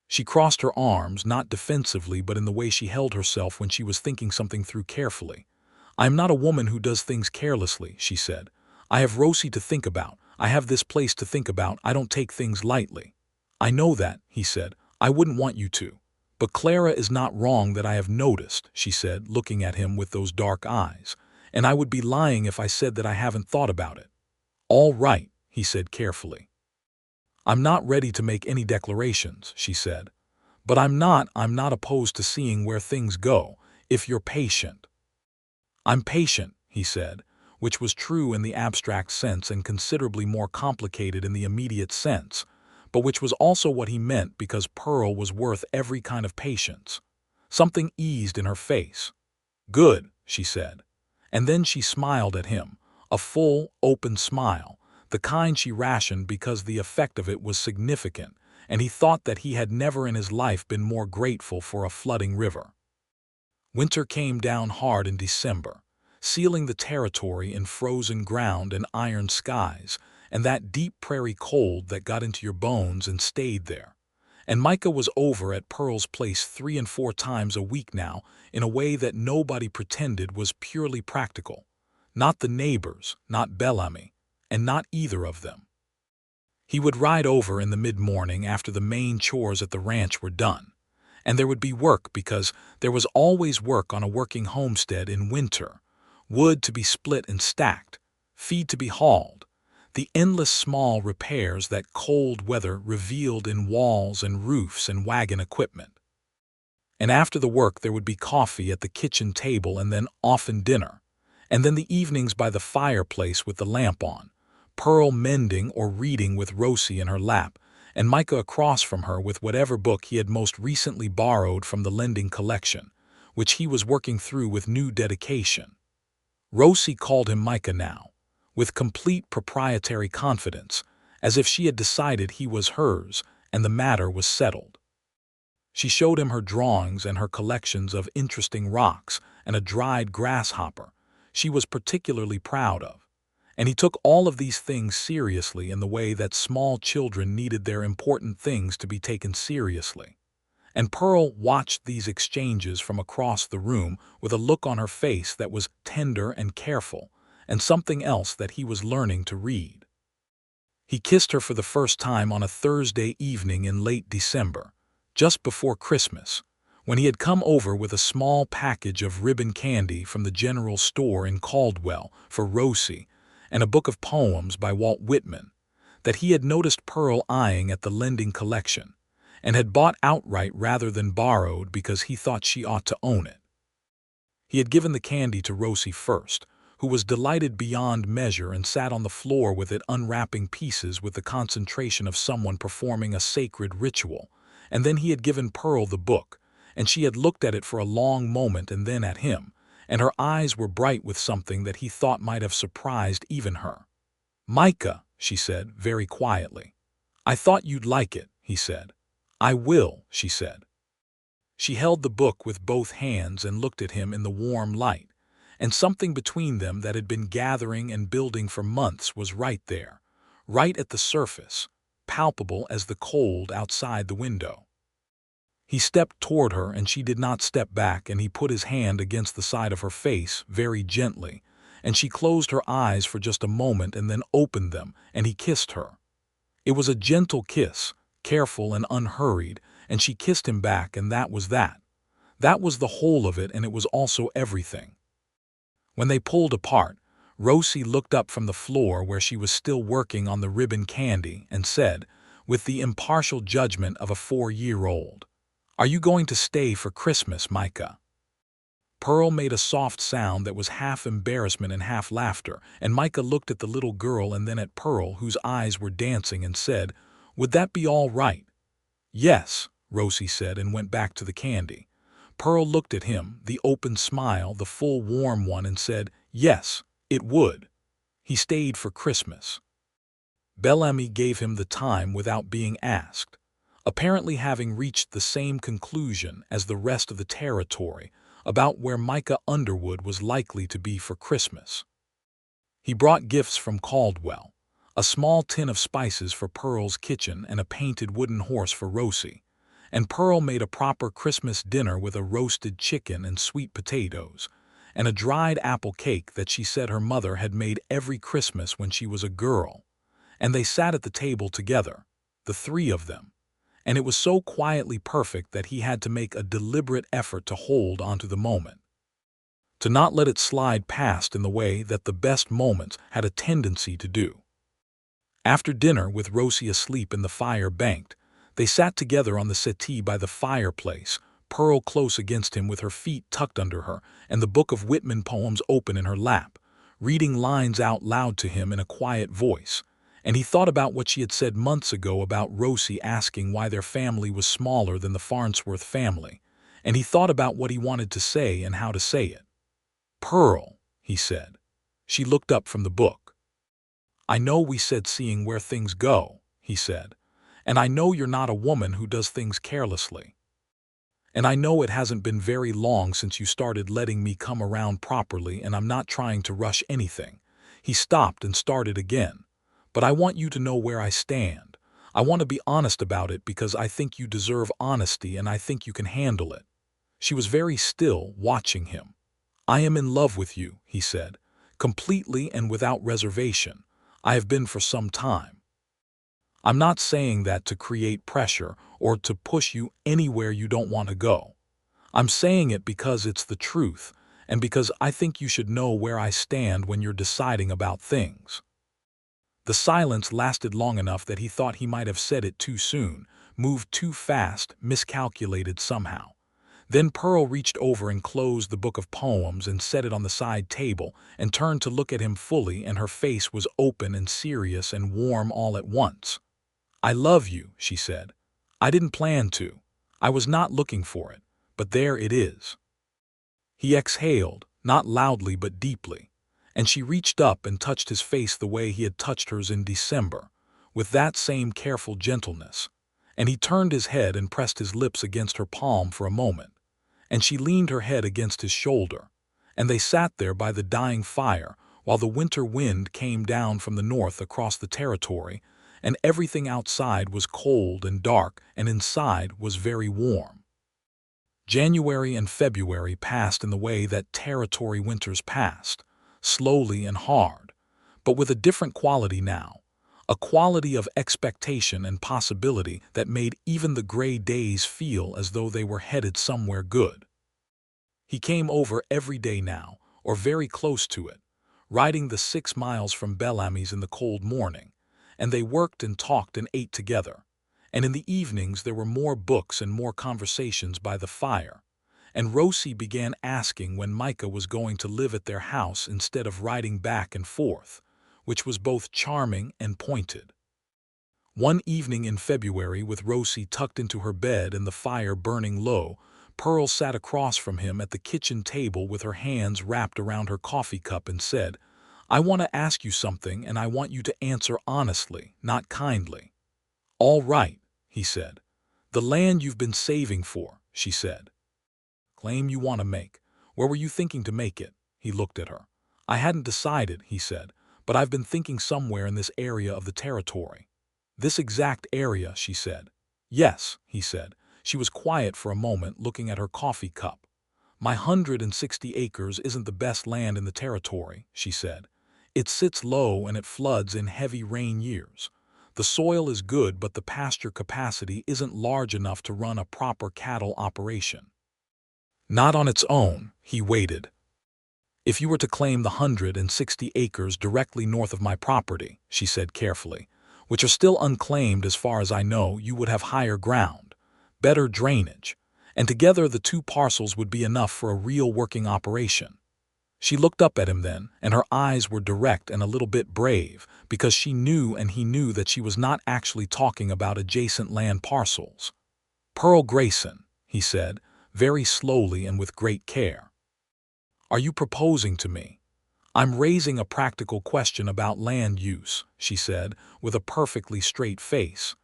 She crossed her arms, not defensively but in the way she held herself when she was thinking something through carefully. "I am not a woman who does things carelessly," she said. "I have Rosie to think about. I have this place to think about. I don't take things lightly." "I know that," he said. "I wouldn't want you to. But Clara is not wrong that I have noticed," she said, looking at him with those dark eyes. "And I would be lying if I said that I haven't thought about it." "All right," he said carefully. "I'm not ready to make any declarations," she said. "But I'm not opposed to seeing where things go, if you're patient." "I'm patient," he said, which was true in the abstract sense and considerably more complicated in the immediate sense, but which was also what he meant because Pearl was worth every kind of patience. Something eased in her face. "Good," she said. And then she smiled at him, a full, open smile, the kind she rationed because the effect of it was significant, and he thought that he had never in his life been more grateful for a flooding river. Winter came down hard in December, sealing the territory in frozen ground and iron skies, and that deep prairie cold that got into your bones and stayed there. And Micah was over at Pearl's place 3 and 4 times a week now in a way that nobody pretended was purely practical. Not the neighbors, not Bellamy, and not either of them. He would ride over in the mid-morning after the main chores at the ranch were done. And there would be work because there was always work on a working homestead in winter. Wood to be split and stacked, feed to be hauled, the endless small repairs that cold weather revealed in walls and roofs and wagon equipment. And after the work there would be coffee at the kitchen table and then often dinner, and then the evenings by the fireplace with the lamp on, Pearl mending or reading with Rosie in her lap, and Micah across from her with whatever book he had most recently borrowed from the lending collection, which he was working through with new dedication. Rosie called him Micah now, with complete proprietary confidence, as if she had decided he was hers and the matter was settled. She showed him her drawings and her collections of interesting rocks and a dried grasshopper she was particularly proud of. And he took all of these things seriously in the way that small children needed their important things to be taken seriously. And Pearl watched these exchanges from across the room with a look on her face that was tender and careful, and something else that he was learning to read. He kissed her for the first time on a Thursday evening in late December, just before Christmas, when he had come over with a small package of ribbon candy from the general store in Caldwell for Rosie, and a book of poems by Walt Whitman that he had noticed Pearl eyeing at the lending collection, and had bought outright rather than borrowed because he thought she ought to own it. He had given the candy to Rosie first, who was delighted beyond measure and sat on the floor with it, unwrapping pieces with the concentration of someone performing a sacred ritual. And then he had given Pearl the book, and she had looked at it for a long moment and then at him, and her eyes were bright with something that he thought might have surprised even her. "Micah," she said, very quietly. "I thought you'd like it," he said. "I will," she said. She held the book with both hands and looked at him in the warm light, and something between them that had been gathering and building for months was right there, right at the surface, palpable as the cold outside the window. He stepped toward her and she did not step back, and he put his hand against the side of her face very gently, and she closed her eyes for just a moment and then opened them, and he kissed her. It was a gentle kiss, careful and unhurried, and she kissed him back, and that was that. That was the whole of it, and it was also everything. When they pulled apart, Rosie looked up from the floor where she was still working on the ribbon candy and said, with the impartial judgment of a 4-year-old, "Are you going to stay for Christmas, Micah?" Pearl made a soft sound that was half embarrassment and half laughter, and Micah looked at the little girl and then at Pearl, whose eyes were dancing, and said, "Would that be all right?" "Yes," Rosie said, and went back to the candy. Pearl looked at him, the open smile, the full warm one, and said, "Yes, it would." He stayed for Christmas. Bellamy gave him the time without being asked, apparently having reached the same conclusion as the rest of the territory about where Micah Underwood was likely to be for Christmas. He brought gifts from Caldwell, a small tin of spices for Pearl's kitchen and a painted wooden horse for Rosie, and Pearl made a proper Christmas dinner with a roasted chicken and sweet potatoes, and a dried apple cake that she said her mother had made every Christmas when she was a girl. And they sat at the table together, the three of them, and it was so quietly perfect that he had to make a deliberate effort to hold onto the moment, to not let it slide past in the way that the best moments had a tendency to do. After dinner, with Rosie asleep in the fire banked, they sat together on the settee by the fireplace, Pearl close against him with her feet tucked under her and the book of Whitman poems open in her lap, reading lines out loud to him in a quiet voice. And he thought about what she had said months ago about Rosie asking why their family was smaller than the Farnsworth family, and he thought about what he wanted to say and how to say it. "Pearl," he said. She looked up from the book. "I know we said seeing where things go," he said, "and I know you're not a woman who does things carelessly. And I know it hasn't been very long since you started letting me come around properly, and I'm not trying to rush anything." He stopped and started again. "But I want you to know where I stand. I want to be honest about it because I think you deserve honesty and I think you can handle it." She was very still, watching him. "I am in love with you," he said, "completely and without reservation. I have been for some time. I'm not saying that to create pressure or to push you anywhere you don't want to go. I'm saying it because it's the truth and because I think you should know where I stand when you're deciding about things." The silence lasted long enough that he thought he might have said it too soon, moved too fast, miscalculated somehow. Then Pearl reached over and closed the book of poems and set it on the side table and turned to look at him fully, and her face was open and serious and warm all at once. "I love you," she said. "I didn't plan to. I was not looking for it, but there it is." He exhaled, not loudly but deeply, and she reached up and touched his face the way he had touched hers in December, with that same careful gentleness, and he turned his head and pressed his lips against her palm for a moment, and she leaned her head against his shoulder, and they sat there by the dying fire while the winter wind came down from the north across the territory, and everything outside was cold and dark and inside was very warm. January and February passed in the way that territory winters passed, slowly and hard, but with a different quality now, a quality of expectation and possibility that made even the gray days feel as though they were headed somewhere good. He came over every day now, or very close to it, riding the 6 miles from Bellamy's in the cold morning, and they worked and talked and ate together, and in the evenings there were more books and more conversations by the fire, and Rosie began asking when Micah was going to live at their house instead of riding back and forth, which was both charming and pointed. One evening in February, with Rosie tucked into her bed and the fire burning low, Pearl sat across from him at the kitchen table with her hands wrapped around her coffee cup and said, "I want to ask you something, and I want you to answer honestly, not kindly." "All right," he said. "The land you've been saving for," she said. "Claim you want to make. Where were you thinking to make it?" He looked at her. "I hadn't decided," he said, "but I've been thinking somewhere in this area of the territory." "This exact area," she said. "Yes," he said. She was quiet for a moment, looking at her coffee cup. "My 160 acres isn't the best land in the territory," she said. "It sits low and it floods in heavy rain years. The soil is good, but the pasture capacity isn't large enough to run a proper cattle operation." "Not on its own," he waited. "If you were to claim the 160 acres directly north of my property," she said carefully, "which are still unclaimed as far as I know, you would have higher ground, better drainage, and together the two parcels would be enough for a real working operation." She looked up at him then, and her eyes were direct and a little bit brave, because she knew and he knew that she was not actually talking about adjacent land parcels. "Pearl Grayson," he said, very slowly and with great care, "are you proposing to me?" "I'm raising a practical question about land use," she said, with a perfectly straight face.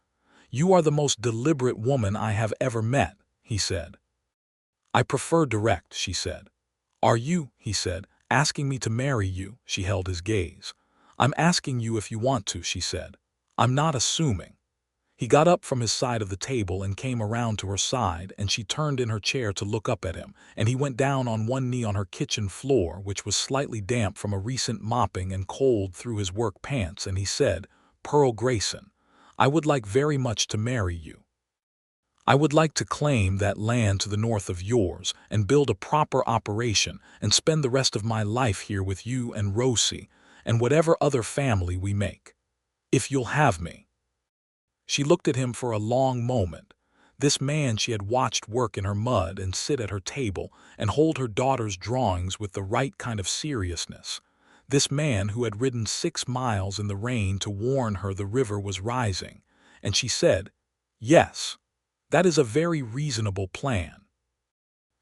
"You are the most deliberate woman I have ever met," he said. "I prefer direct," she said. "Are you," he said, "asking me to marry you?" She held his gaze. "I'm asking you if you want to," she said. "I'm not assuming." He got up from his side of the table and came around to her side, and she turned in her chair to look up at him, and he went down on one knee on her kitchen floor, which was slightly damp from a recent mopping and cold through his work pants, and he said, "Pearl Grayson, I would like very much to marry you. I would like to claim that land to the north of yours and build a proper operation and spend the rest of my life here with you and Rosie and whatever other family we make. If you'll have me." She looked at him for a long moment. This man she had watched work in her mud and sit at her table and hold her daughter's drawings with the right kind of seriousness. This man who had ridden 6 miles in the rain to warn her the river was rising. And she said, "Yes, that is a very reasonable plan."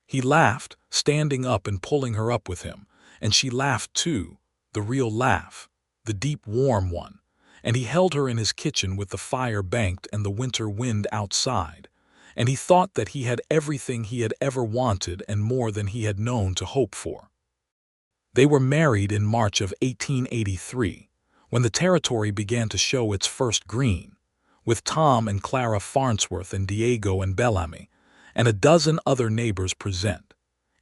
He laughed, standing up and pulling her up with him, and she laughed too, the real laugh, the deep warm one. And he held her in his kitchen with the fire banked and the winter wind outside, and he thought that he had everything he had ever wanted and more than he had known to hope for. They were married in March of 1883, when the territory began to show its first green, with Tom and Clara Farnsworth and Diego and Bellamy, and a dozen other neighbors present,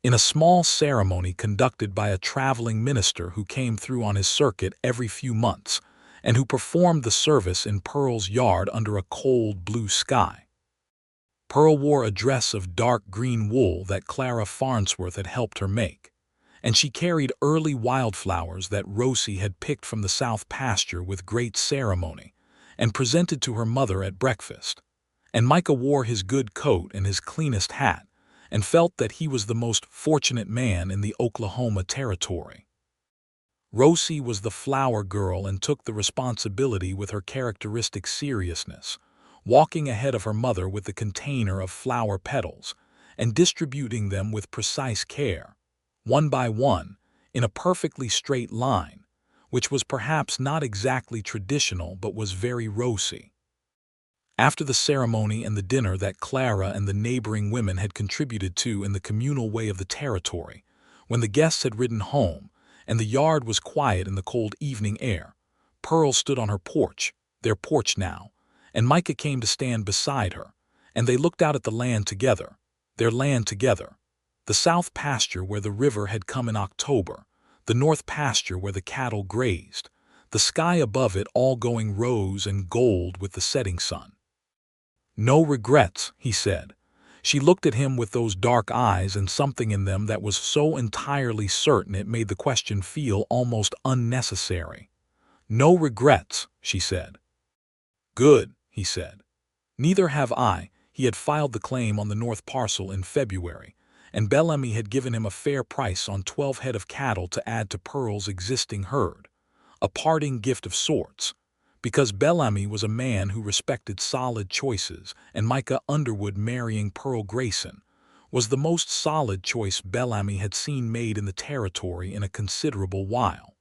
in a small ceremony conducted by a traveling minister who came through on his circuit every few months, and who performed the service in Pearl's yard under a cold blue sky. Pearl wore a dress of dark green wool that Clara Farnsworth had helped her make, and she carried early wildflowers that Rosie had picked from the south pasture with great ceremony and presented to her mother at breakfast. And Micah wore his good coat and his cleanest hat and felt that he was the most fortunate man in the Oklahoma territory. Rosie was the flower girl and took the responsibility with her characteristic seriousness, walking ahead of her mother with the container of flower petals and distributing them with precise care, one by one, in a perfectly straight line, which was perhaps not exactly traditional but was very Rosie. After the ceremony and the dinner that Clara and the neighboring women had contributed to in the communal way of the territory, when the guests had ridden home, and the yard was quiet in the cold evening air, Pearl stood on her porch, their porch now, and Micah came to stand beside her, and they looked out at the land together, their land together, the south pasture where the river had come in October, the north pasture where the cattle grazed, the sky above it all going rose and gold with the setting sun. "No regrets," he said. She looked at him with those dark eyes and something in them that was so entirely certain it made the question feel almost unnecessary. "No regrets," she said. "Good," he said. "Neither have I." He had filed the claim on the north parcel in February, and Bellamy had given him a fair price on 12 head of cattle to add to Pearl's existing herd, a parting gift of sorts, because Bellamy was a man who respected solid choices, and Micah Underwood marrying Pearl Grayson was the most solid choice Bellamy had seen made in the territory in a considerable while.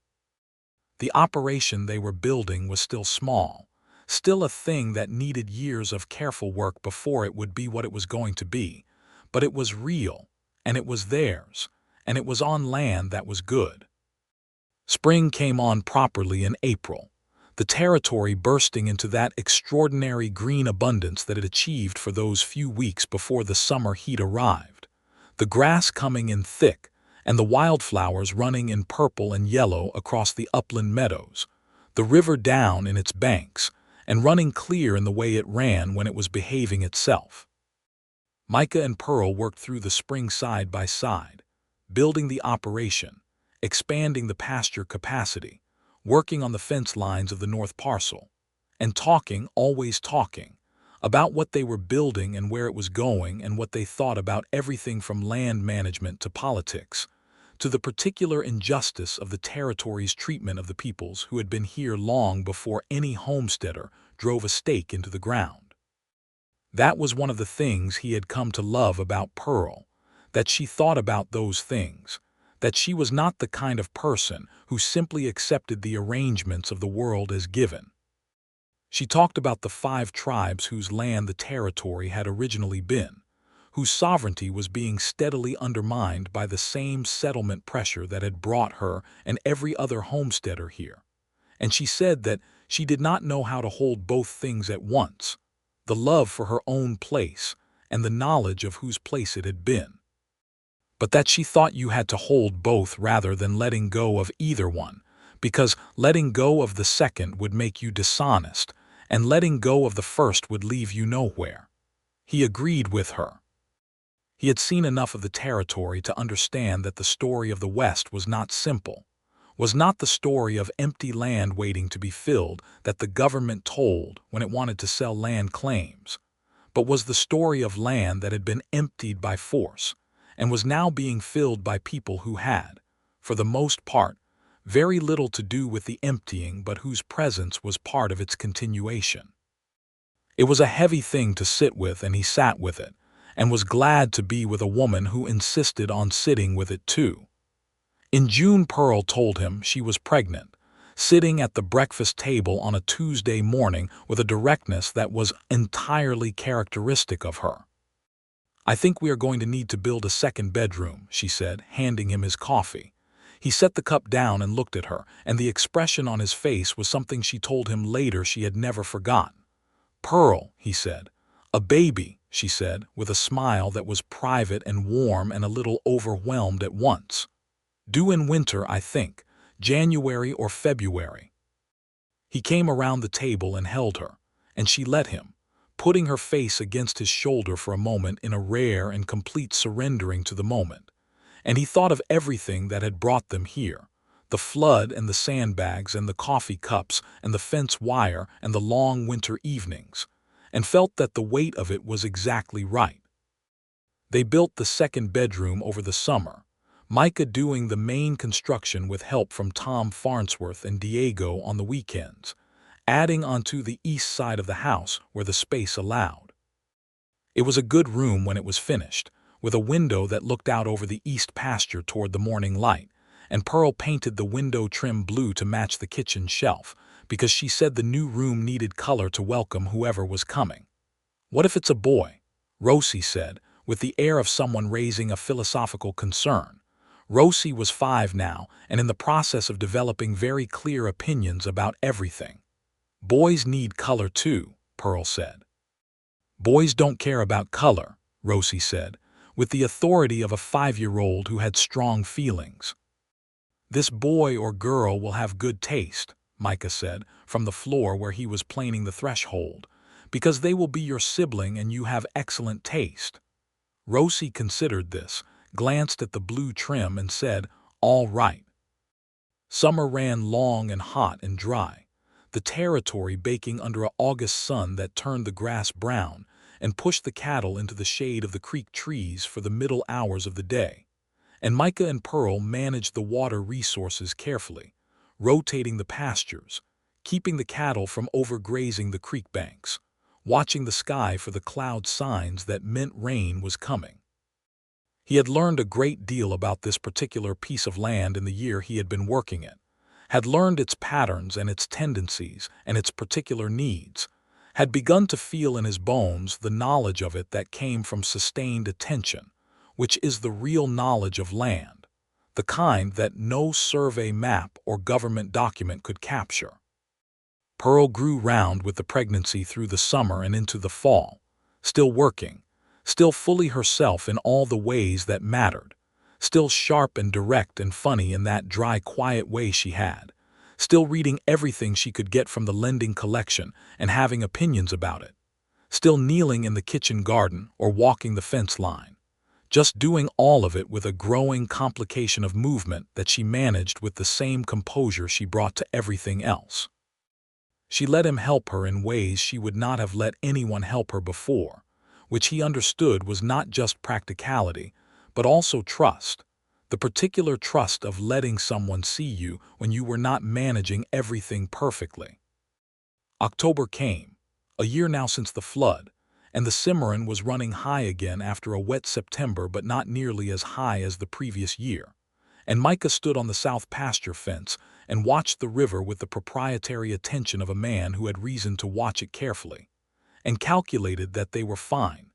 The operation they were building was still small, still a thing that needed years of careful work before it would be what it was going to be, but it was real, and it was theirs, and it was on land that was good. Spring came on properly in April, the territory bursting into that extraordinary green abundance that it achieved for those few weeks before the summer heat arrived, the grass coming in thick, and the wildflowers running in purple and yellow across the upland meadows, the river down in its banks, and running clear in the way it ran when it was behaving itself. Micah and Pearl worked through the spring side by side, building the operation, expanding the pasture capacity, working on the fence lines of the north parcel, and talking, always talking, about what they were building and where it was going and what they thought about everything from land management to politics, to the particular injustice of the territory's treatment of the peoples who had been here long before any homesteader drove a stake into the ground. That was one of the things he had come to love about Pearl, that she thought about those things, that she was not the kind of person who simply accepted the arrangements of the world as given. She talked about the 5 tribes whose land the territory had originally been, whose sovereignty was being steadily undermined by the same settlement pressure that had brought her and every other homesteader here. And she said that she did not know how to hold both things at once, the love for her own place and the knowledge of whose place it had been, but that she thought you had to hold both rather than letting go of either one, because letting go of the second would make you dishonest, and letting go of the first would leave you nowhere. He agreed with her. He had seen enough of the territory to understand that the story of the West was not simple, was not the story of empty land waiting to be filled that the government told when it wanted to sell land claims, but was the story of land that had been emptied by force and was now being filled by people who had, for the most part, very little to do with the emptying but whose presence was part of its continuation. It was a heavy thing to sit with, and he sat with it, and was glad to be with a woman who insisted on sitting with it too. In June, Pearl told him she was pregnant, sitting at the breakfast table on a Tuesday morning with a directness that was entirely characteristic of her. "I think we are going to need to build a second bedroom," she said, handing him his coffee. He set the cup down and looked at her, and the expression on his face was something she told him later she had never forgotten. "Pearl," he said. "A baby," she said, with a smile that was private and warm and a little overwhelmed at once. "Due in winter, I think, January or February." He came around the table and held her, and she let him, putting her face against his shoulder for a moment in a rare and complete surrendering to the moment. And he thought of everything that had brought them here, the flood and the sandbags and the coffee cups and the fence wire and the long winter evenings, and felt that the weight of it was exactly right. They built the second bedroom over the summer, Micah doing the main construction with help from Tom Farnsworth and Diego on the weekends, adding onto the east side of the house where the space allowed. It was a good room when it was finished, with a window that looked out over the east pasture toward the morning light, and Pearl painted the window trim blue to match the kitchen shelf, because she said the new room needed color to welcome whoever was coming. "What if it's a boy?" Rosie said, with the air of someone raising a philosophical concern. Rosie was 5 now, and in the process of developing very clear opinions about everything. "Boys need color too," Pearl said. "Boys don't care about color," Rosie said, with the authority of a 5-year-old who had strong feelings. "This boy or girl will have good taste," Micah said, from the floor where he was planing the threshold, "because they will be your sibling and you have excellent taste." Rosie considered this, glanced at the blue trim and said, "All right." Summer ran long and hot and dry, the territory baking under an August sun that turned the grass brown, and pushed the cattle into the shade of the creek trees for the middle hours of the day. And Micah and Pearl managed the water resources carefully, rotating the pastures, keeping the cattle from overgrazing the creek banks, watching the sky for the cloud signs that meant rain was coming. He had learned a great deal about this particular piece of land in the year he had been working it, had learned its patterns and its tendencies and its particular needs, had begun to feel in his bones the knowledge of it that came from sustained attention, which is the real knowledge of land, the kind that no survey map or government document could capture. Pearl grew round with the pregnancy through the summer and into the fall, still working, still fully herself in all the ways that mattered, still sharp and direct and funny in that dry, quiet way she had, still reading everything she could get from the lending collection and having opinions about it, still kneeling in the kitchen garden or walking the fence line, just doing all of it with a growing complication of movement that she managed with the same composure she brought to everything else. She let him help her in ways she would not have let anyone help her before, which he understood was not just practicality, but also trust, the particular trust of letting someone see you when you were not managing everything perfectly. October came, a year now since the flood, and the Cimarron was running high again after a wet September, but not nearly as high as the previous year. And Micah stood on the south pasture fence and watched the river with the proprietary attention of a man who had reason to watch it carefully, and calculated that they were fine,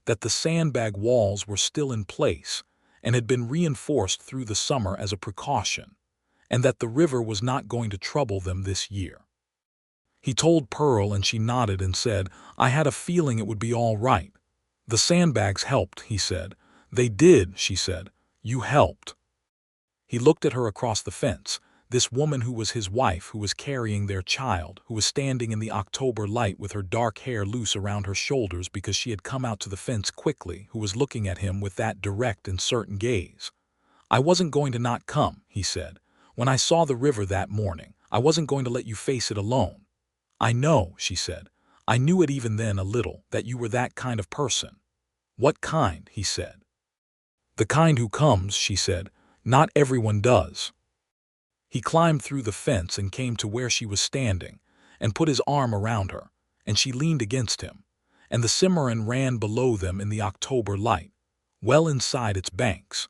that the sandbag walls were still in place and had been reinforced through the summer as a precaution, and that the river was not going to trouble them this year. He told Pearl, and she nodded and said, "I had a feeling it would be all right. The sandbags helped," he said. "They did," she said. "You helped." He looked at her across the fence, this woman who was his wife, who was carrying their child, who was standing in the October light with her dark hair loose around her shoulders because she had come out to the fence quickly, who was looking at him with that direct and certain gaze. "I wasn't going to not come," he said. "When I saw the river that morning, I wasn't going to let you face it alone." "I know," she said. "I knew it even then a little, that you were that kind of person." "What kind?" he said. "The kind who comes," she said. "Not everyone does." He climbed through the fence and came to where she was standing, and put his arm around her, and she leaned against him, and the Cimarron ran below them in the October light, well inside its banks.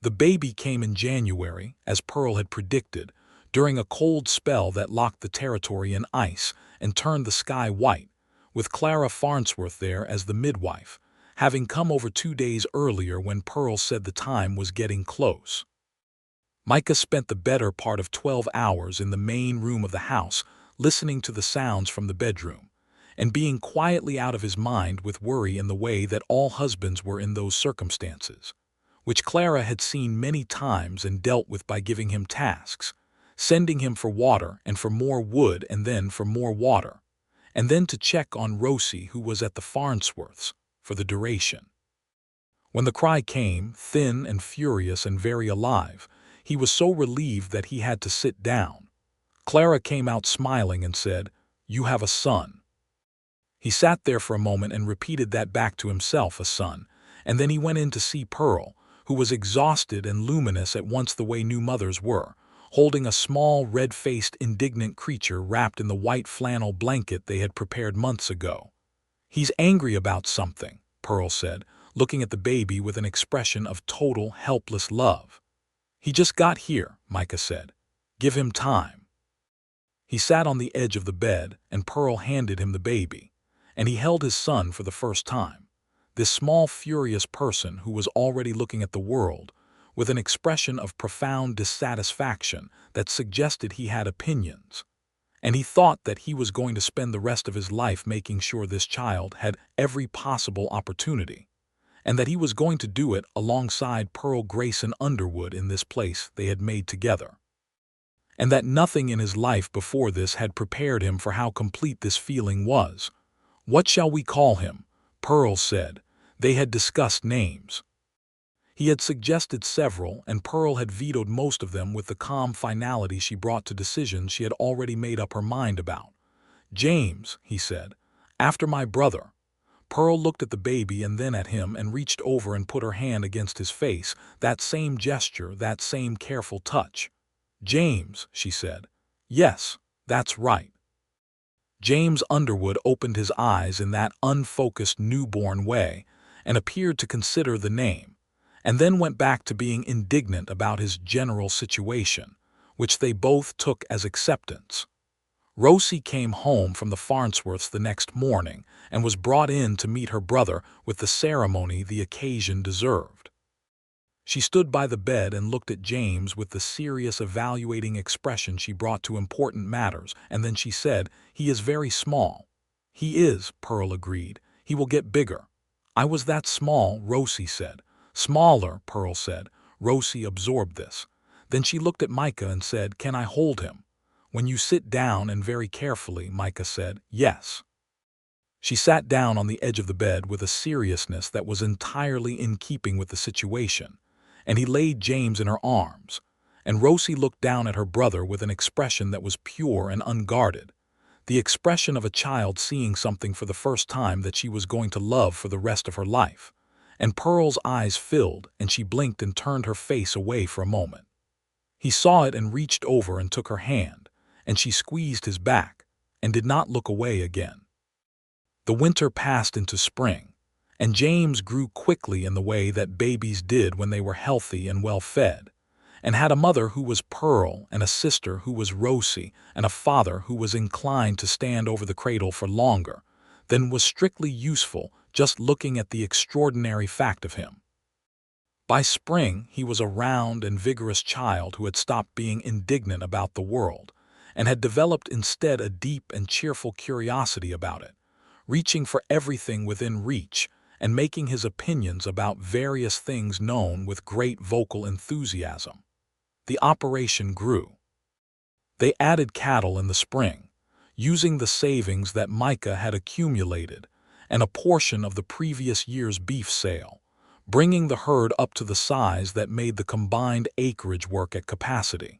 The baby came in January, as Pearl had predicted, during a cold spell that locked the territory in ice and turned the sky white, with Clara Farnsworth there as the midwife, having come over 2 days earlier when Pearl said the time was getting close. Micah spent the better part of 12 hours in the main room of the house, listening to the sounds from the bedroom, and being quietly out of his mind with worry in the way that all husbands were in those circumstances, which Clara had seen many times and dealt with by giving him tasks, sending him for water and for more wood and then for more water, and then to check on Rosie, who was at the Farnsworths, for the duration. When the cry came, thin and furious and very alive, he was so relieved that he had to sit down. Clara came out smiling and said, "You have a son." He sat there for a moment and repeated that back to himself, a son, and then he went in to see Pearl, who was exhausted and luminous at once the way new mothers were, holding a small, red-faced, indignant creature wrapped in the white flannel blanket they had prepared months ago. "He's angry about something," Pearl said, looking at the baby with an expression of total, helpless love. "He just got here," Micah said. "Give him time." He sat on the edge of the bed, and Pearl handed him the baby, and he held his son for the first time, this small, furious person who was already looking at the world with an expression of profound dissatisfaction that suggested he had opinions, and he thought that he was going to spend the rest of his life making sure this child had every possible opportunity, and that he was going to do it alongside Pearl Grayson Underwood in this place they had made together, and that nothing in his life before this had prepared him for how complete this feeling was. "What shall we call him?" Pearl said. They had discussed names. He had suggested several, and Pearl had vetoed most of them with the calm finality she brought to decisions she had already made up her mind about. "James," he said, "after my brother." Pearl looked at the baby and then at him and reached over and put her hand against his face, that same gesture, that same careful touch. "James," she said. "Yes, that's right." James Underwood opened his eyes in that unfocused newborn way and appeared to consider the name, and then went back to being indignant about his general situation, which they both took as acceptance. Rosie came home from the Farnsworths the next morning and was brought in to meet her brother with the ceremony the occasion deserved. She stood by the bed and looked at James with the serious evaluating expression she brought to important matters, and then she said, "He is very small." "He is," Pearl agreed. "He will get bigger." "I was that small," Rosie said. "Smaller," Pearl said. Rosie absorbed this. Then she looked at Micah and said, "Can I hold him?" "When you sit down and very carefully," Micah said. "Yes." She sat down on the edge of the bed with a seriousness that was entirely in keeping with the situation, and he laid James in her arms, and Rosie looked down at her brother with an expression that was pure and unguarded, the expression of a child seeing something for the first time that she was going to love for the rest of her life, and Pearl's eyes filled and she blinked and turned her face away for a moment. He saw it and reached over and took her hand, and she squeezed his back and did not look away again. The winter passed into spring, and James grew quickly in the way that babies did when they were healthy and well-fed, and had a mother who was Pearl and a sister who was Rosie and a father who was inclined to stand over the cradle for longer than was strictly useful just looking at the extraordinary fact of him. By spring, he was a round and vigorous child who had stopped being indignant about the world and had developed instead a deep and cheerful curiosity about it, reaching for everything within reach and making his opinions about various things known with great vocal enthusiasm. The operation grew. They added cattle in the spring, using the savings that Micah had accumulated and a portion of the previous year's beef sale, bringing the herd up to the size that made the combined acreage work at capacity.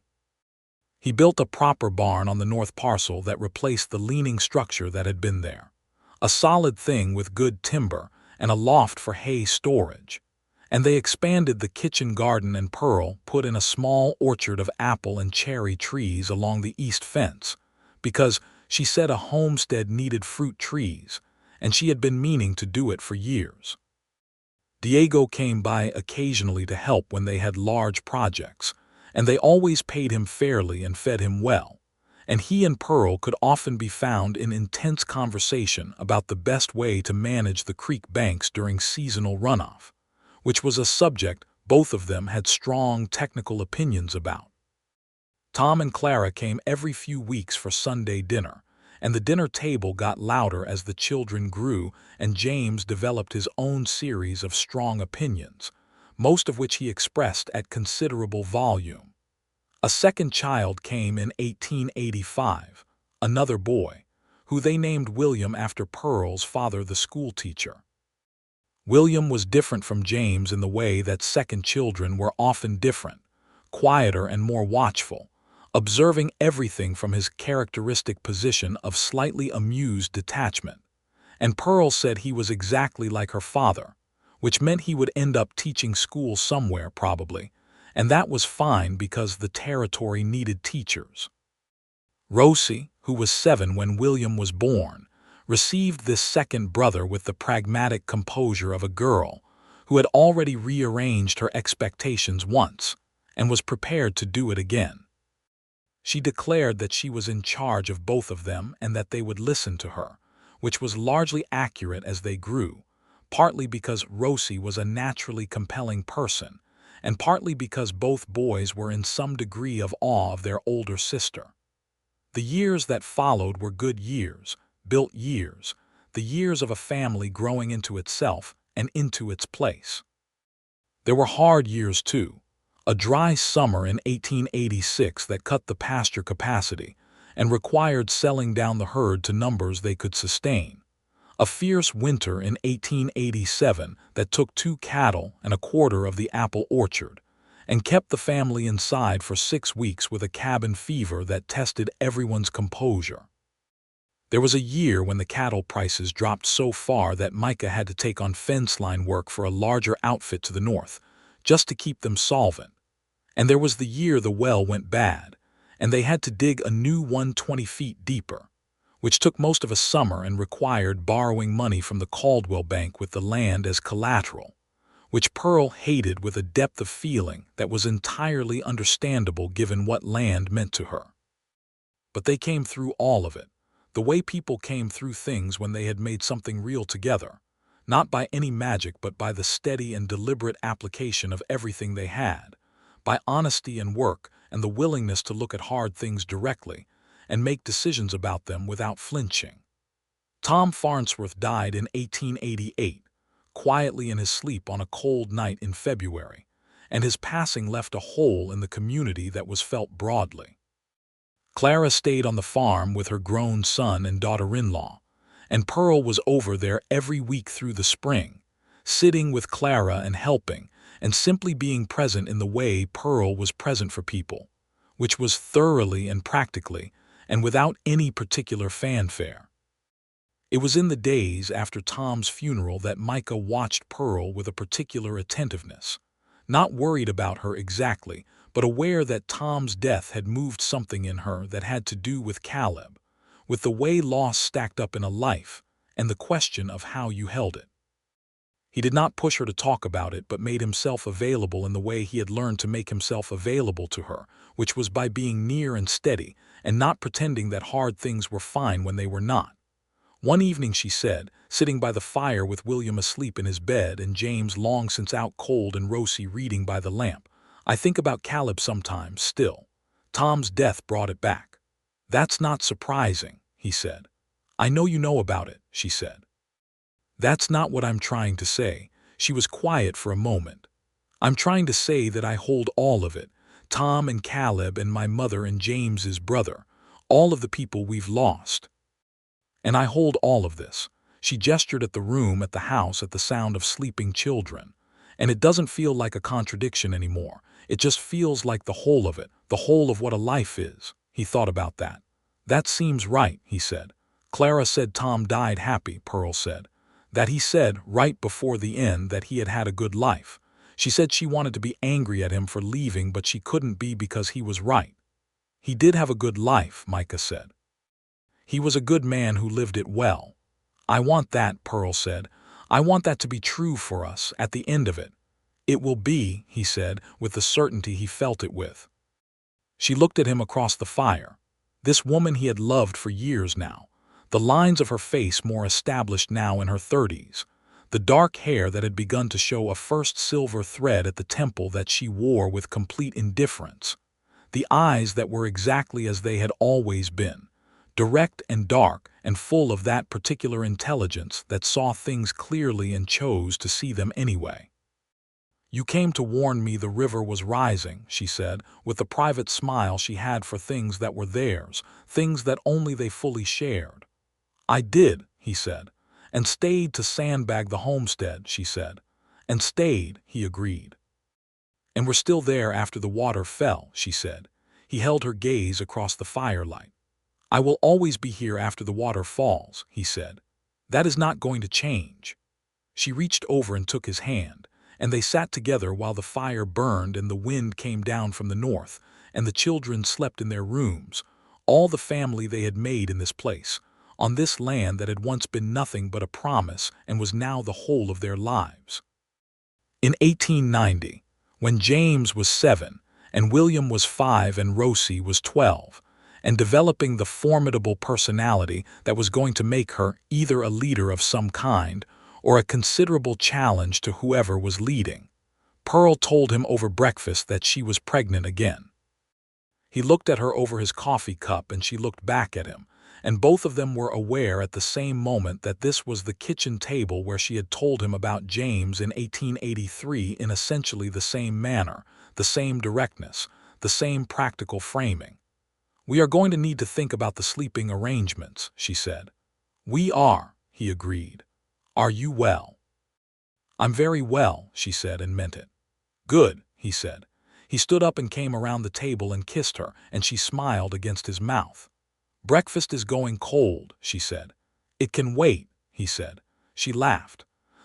He built a proper barn on the north parcel that replaced the leaning structure that had been there, a solid thing with good timber and a loft for hay storage, and they expanded the kitchen garden, and Pearl put in a small orchard of apple and cherry trees along the east fence, because she said a homestead needed fruit trees, and she had been meaning to do it for years. Diego came by occasionally to help when they had large projects, and they always paid him fairly and fed him well, and he and Pearl could often be found in intense conversation about the best way to manage the creek banks during seasonal runoff, which was a subject both of them had strong technical opinions about. Tom and Clara came every few weeks for Sunday dinner, and the dinner table got louder as the children grew, and James developed his own series of strong opinions, most of which he expressed at considerable volume. A second child came in 1885, another boy, who they named William after Pearl's father, the schoolteacher. William was different from James in the way that second children were often different, quieter and more watchful, observing everything from his characteristic position of slightly amused detachment, and Pearl said he was exactly like her father, which meant he would end up teaching school somewhere probably, and that was fine because the territory needed teachers. Rosie, who was 7 when William was born, received this second brother with the pragmatic composure of a girl who had already rearranged her expectations once and was prepared to do it again. She declared that she was in charge of both of them and that they would listen to her, which was largely accurate as they grew, partly because Rosie was a naturally compelling person, and partly because both boys were in some degree of awe of their older sister. The years that followed were good years, built years, the years of a family growing into itself and into its place. There were hard years too, a dry summer in 1886 that cut the pasture capacity and required selling down the herd to numbers they could sustain, a fierce winter in 1887 that took 2 cattle and a quarter of the apple orchard, and kept the family inside for 6 weeks with a cabin fever that tested everyone's composure. There was a year when the cattle prices dropped so far that Micah had to take on fence line work for a larger outfit to the north, just to keep them solvent. And there was the year the well went bad, and they had to dig a new one 20 feet deeper, which took most of a summer and required borrowing money from the Caldwell Bank with the land as collateral, which Pearl hated with a depth of feeling that was entirely understandable given what land meant to her. But they came through all of it, the way people came through things when they had made something real together, not by any magic but by the steady and deliberate application of everything they had, by honesty and work and the willingness to look at hard things directly and make decisions about them without flinching. Tom Farnsworth died in 1888, quietly in his sleep on a cold night in February, and his passing left a hole in the community that was felt broadly. Clara stayed on the farm with her grown son and daughter-in-law, and Pearl was over there every week through the spring, sitting with Clara and helping, and simply being present in the way Pearl was present for people, which was thoroughly and practically, and without any particular fanfare. It was in the days after Tom's funeral that Micah watched Pearl with a particular attentiveness, not worried about her exactly, but aware that Tom's death had moved something in her that had to do with Caleb, with the way loss stacked up in a life, and the question of how you held it. He did not push her to talk about it, but made himself available in the way he had learned to make himself available to her, which was by being near and steady, and not pretending that hard things were fine when they were not. One evening she said, sitting by the fire with William asleep in his bed and James long since out cold and Rosie reading by the lamp, "I think about Caleb sometimes, still. Tom's death brought it back." "That's not surprising," he said. "I know you know about it," she said. "That's not what I'm trying to say." She was quiet for a moment. "I'm trying to say that I hold all of it, Tom and Caleb and my mother and James's brother, all of the people we've lost. And I hold all of this." She gestured at the room at the house at the sound of sleeping children. "And it doesn't feel like a contradiction anymore. It just feels like the whole of it, the whole of what a life is." He thought about that. "That seems right," he said. "Clara said Tom died happy," Pearl said. "That he said, right before the end, that he had had a good life. She said she wanted to be angry at him for leaving, but she couldn't be because he was right." "He did have a good life," Micah said. "He was a good man who lived it well." "I want that," Pearl said. "I want that to be true for us at the end of it." "It will be," he said, with the certainty he felt it with. She looked at him across the fire. This woman he had loved for years now, the lines of her face more established now in her 30s, the dark hair that had begun to show a first silver thread at the temple that she wore with complete indifference, the eyes that were exactly as they had always been, direct and dark and full of that particular intelligence that saw things clearly and chose to see them anyway. "You came to warn me the river was rising," she said, with the private smile she had for things that were theirs, things that only they fully shared. "I did," he said, "and stayed to sandbag the homestead," she said. "And stayed," he agreed. "And we're still there after the water fell," she said. He held her gaze across the firelight. "I will always be here after the water falls," he said. "That is not going to change." She reached over and took his hand, and they sat together while the fire burned and the wind came down from the north, and the children slept in their rooms, all the family they had made in this place, on this land that had once been nothing but a promise and was now the whole of their lives. In 1890, when James was 7, and William was 5 and Rosie was 12, and developing the formidable personality that was going to make her either a leader of some kind or a considerable challenge to whoever was leading, Pearl told him over breakfast that she was pregnant again. He looked at her over his coffee cup and she looked back at him, and both of them were aware at the same moment that this was the kitchen table where she had told him about James in 1883 in essentially the same manner, the same directness, the same practical framing. "We are going to need to think about the sleeping arrangements," she said. "We are," he agreed. "Are you well?" "I'm very well," she said, and meant it. "Good," he said. He stood up and came around the table and kissed her, and she smiled against his mouth. "Breakfast is going cold," she said. "It can wait," he said. She laughed.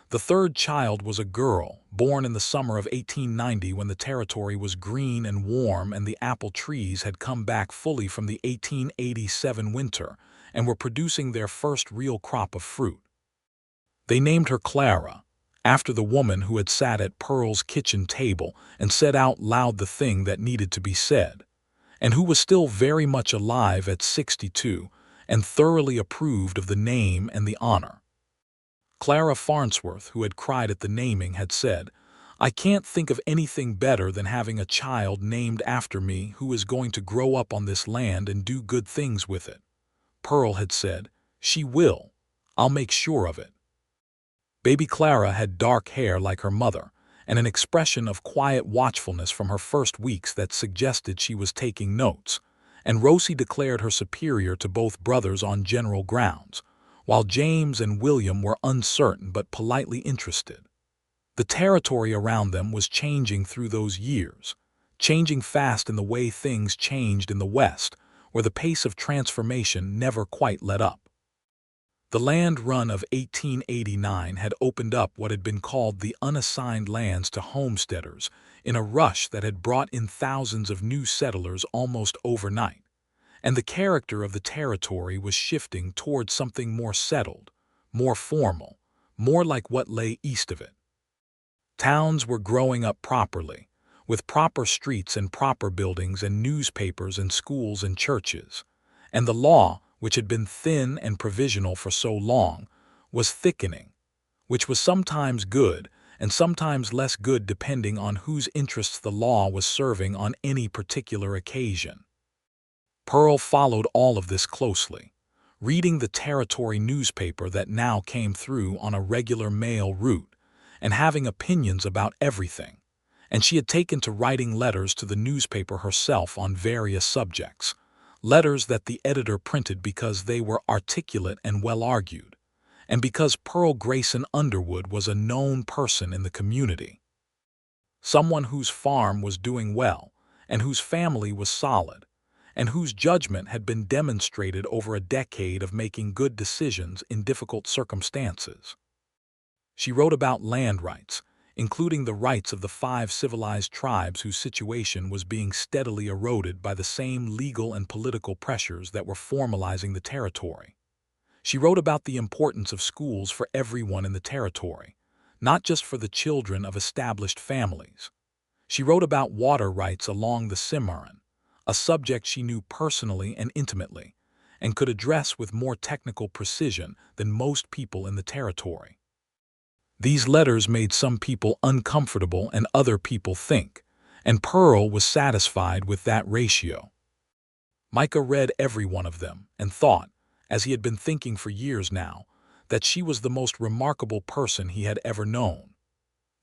The third child was a girl, born in the summer of 1890 when the territory was green and warm and the apple trees had come back fully from the 1887 winter and were producing their first real crop of fruit. They named her Clara, after the woman who had sat at Pearl's kitchen table and said out loud the thing that needed to be said, and who was still very much alive at 62 and thoroughly approved of the name and the honor. Clara Farnsworth, who had cried at the naming, had said, "I can't think of anything better than having a child named after me who is going to grow up on this land and do good things with it." Pearl had said, "She will. I'll make sure of it." Baby Clara had dark hair like her mother, and an expression of quiet watchfulness from her first weeks that suggested she was taking notes, and Rosie declared her superior to both brothers on general grounds, while James and William were uncertain but politely interested. The territory around them was changing through those years, changing fast in the way things changed in the West, where the pace of transformation never quite let up. The land run of 1889 had opened up what had been called the unassigned lands to homesteaders in a rush that had brought in thousands of new settlers almost overnight, and the character of the territory was shifting towards something more settled, more formal, more like what lay east of it. Towns were growing up properly, with proper streets and proper buildings and newspapers and schools and churches, and the law, which had been thin and provisional for so long, was thickening, which was sometimes good and sometimes less good depending on whose interests the law was serving on any particular occasion. Pearl followed all of this closely, reading the territory newspaper that now came through on a regular mail route, and having opinions about everything, and she had taken to writing letters to the newspaper herself on various subjects, letters that the editor printed because they were articulate and well-argued, and because Pearl Grayson Underwood was a known person in the community. Someone whose farm was doing well, and whose family was solid, and whose judgment had been demonstrated over a decade of making good decisions in difficult circumstances. She wrote about land rights, including the rights of the 5 civilized tribes whose situation was being steadily eroded by the same legal and political pressures that were formalizing the territory. She wrote about the importance of schools for everyone in the territory, not just for the children of established families. She wrote about water rights along the Cimarron, a subject she knew personally and intimately, and could address with more technical precision than most people in the territory. These letters made some people uncomfortable and other people think, and Pearl was satisfied with that ratio. Micah read every one of them and thought, as he had been thinking for years now, that she was the most remarkable person he had ever known.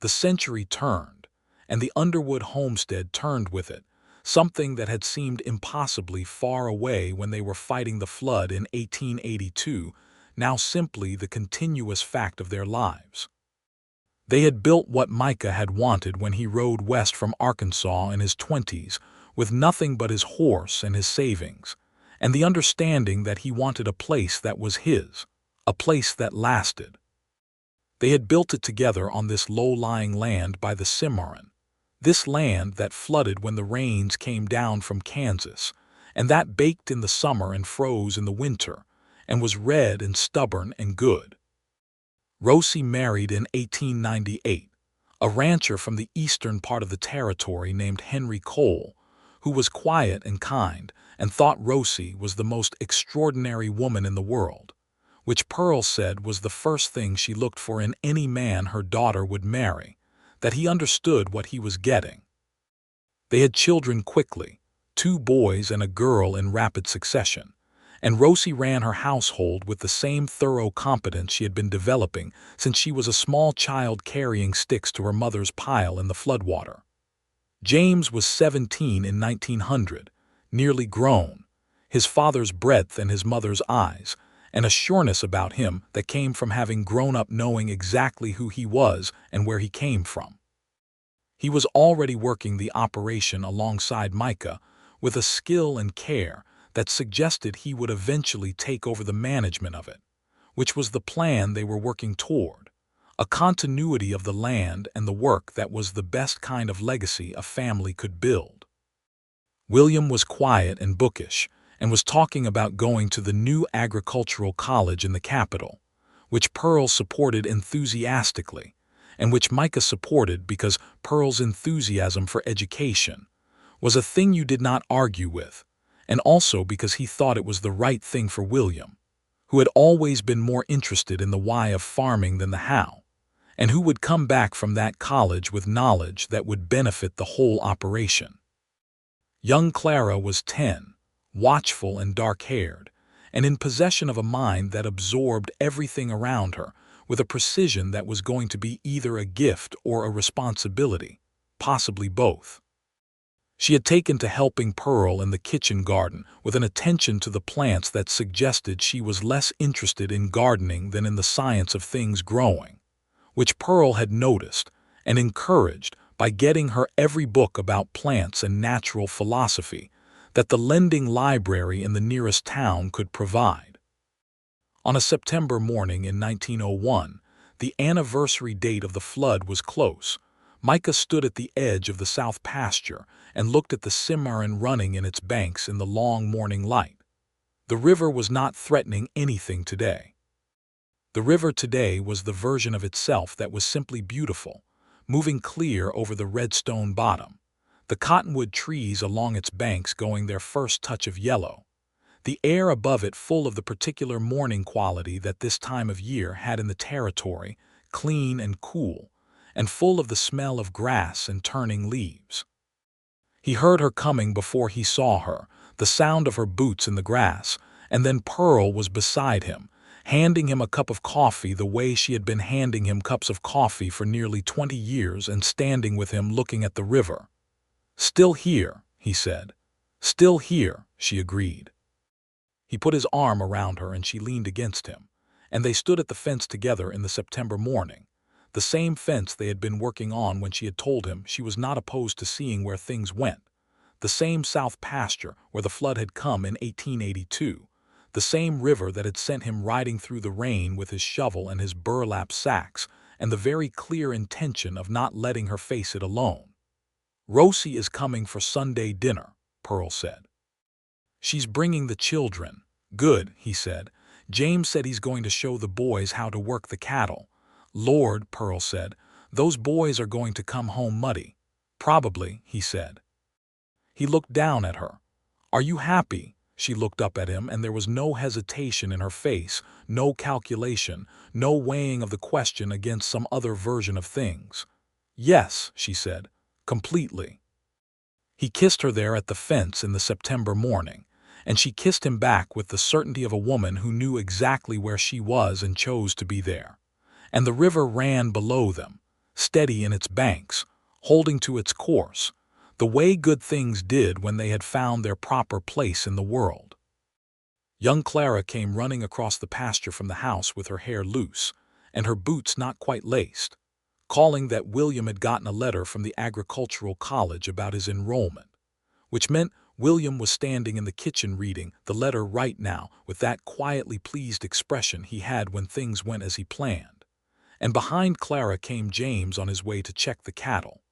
The century turned, and the Underwood homestead turned with it, something that had seemed impossibly far away when they were fighting the flood in 1882, now simply the continuous fact of their lives. They had built what Micah had wanted when he rode west from Arkansas in his 20s, with nothing but his horse and his savings, and the understanding that he wanted a place that was his, a place that lasted. They had built it together on this low-lying land by the Cimarron, this land that flooded when the rains came down from Kansas, and that baked in the summer and froze in the winter, and was red and stubborn and good. Rosie married in 1898, a rancher from the eastern part of the territory named Henry Cole, who was quiet and kind and thought Rosie was the most extraordinary woman in the world, which Pearl said was the first thing she looked for in any man her daughter would marry, that he understood what he was getting. They had children quickly, 2 boys and a girl in rapid succession, and Rosie ran her household with the same thorough competence she had been developing since she was a small child carrying sticks to her mother's pile in the floodwater. James was 17 in 1900, nearly grown, his father's breadth and his mother's eyes, and a sureness about him that came from having grown up knowing exactly who he was and where he came from. He was already working the operation alongside Micah with a skill and care that suggested he would eventually take over the management of it, which was the plan they were working toward, a continuity of the land and the work that was the best kind of legacy a family could build. William was quiet and bookish, and was talking about going to the new agricultural college in the capital, which Pearl supported enthusiastically, and which Micah supported because Pearl's enthusiasm for education was a thing you did not argue with, and also because he thought it was the right thing for William, who had always been more interested in the why of farming than the how, and who would come back from that college with knowledge that would benefit the whole operation. Young Clara was 10, watchful and dark-haired, and in possession of a mind that absorbed everything around her with a precision that was going to be either a gift or a responsibility, possibly both. She had taken to helping Pearl in the kitchen garden with an attention to the plants that suggested she was less interested in gardening than in the science of things growing, which Pearl had noticed and encouraged by getting her every book about plants and natural philosophy that the lending library in the nearest town could provide. On a September morning in 1901, the anniversary date of the flood was close. Micah stood at the edge of the south pasture and looked at the Cimarron running in its banks in the long morning light. The river was not threatening anything today. The river today was the version of itself that was simply beautiful, moving clear over the redstone bottom, the cottonwood trees along its banks going their first touch of yellow, the air above it full of the particular morning quality that this time of year had in the territory, clean and cool, and full of the smell of grass and turning leaves. He heard her coming before he saw her, the sound of her boots in the grass, and then Pearl was beside him, handing him a cup of coffee the way she had been handing him cups of coffee for nearly 20 years and standing with him looking at the river. "Still here," he said. "Still here," she agreed. He put his arm around her and she leaned against him, and they stood at the fence together in the September morning, the same fence they had been working on when she had told him she was not opposed to seeing where things went, the same south pasture where the flood had come in 1882, the same river that had sent him riding through the rain with his shovel and his burlap sacks, and the very clear intention of not letting her face it alone. "Rosie is coming for Sunday dinner," Pearl said. "She's bringing the children." "Good," he said. "James said he's going to show the boys how to work the cattle." "Lord," Pearl said, "those boys are going to come home muddy." "Probably," he said. He looked down at her. "Are you happy?" She looked up at him, and there was no hesitation in her face, no calculation, no weighing of the question against some other version of things. "Yes," she said, "completely." He kissed her there at the fence in the September morning, and she kissed him back with the certainty of a woman who knew exactly where she was and chose to be there. And the river ran below them, steady in its banks, holding to its course, the way good things did when they had found their proper place in the world. Young Clara came running across the pasture from the house with her hair loose and her boots not quite laced, calling that William had gotten a letter from the agricultural college about his enrollment, which meant William was standing in the kitchen reading the letter right now with that quietly pleased expression he had when things went as he planned. And behind Clara came James on his way to check the cattle,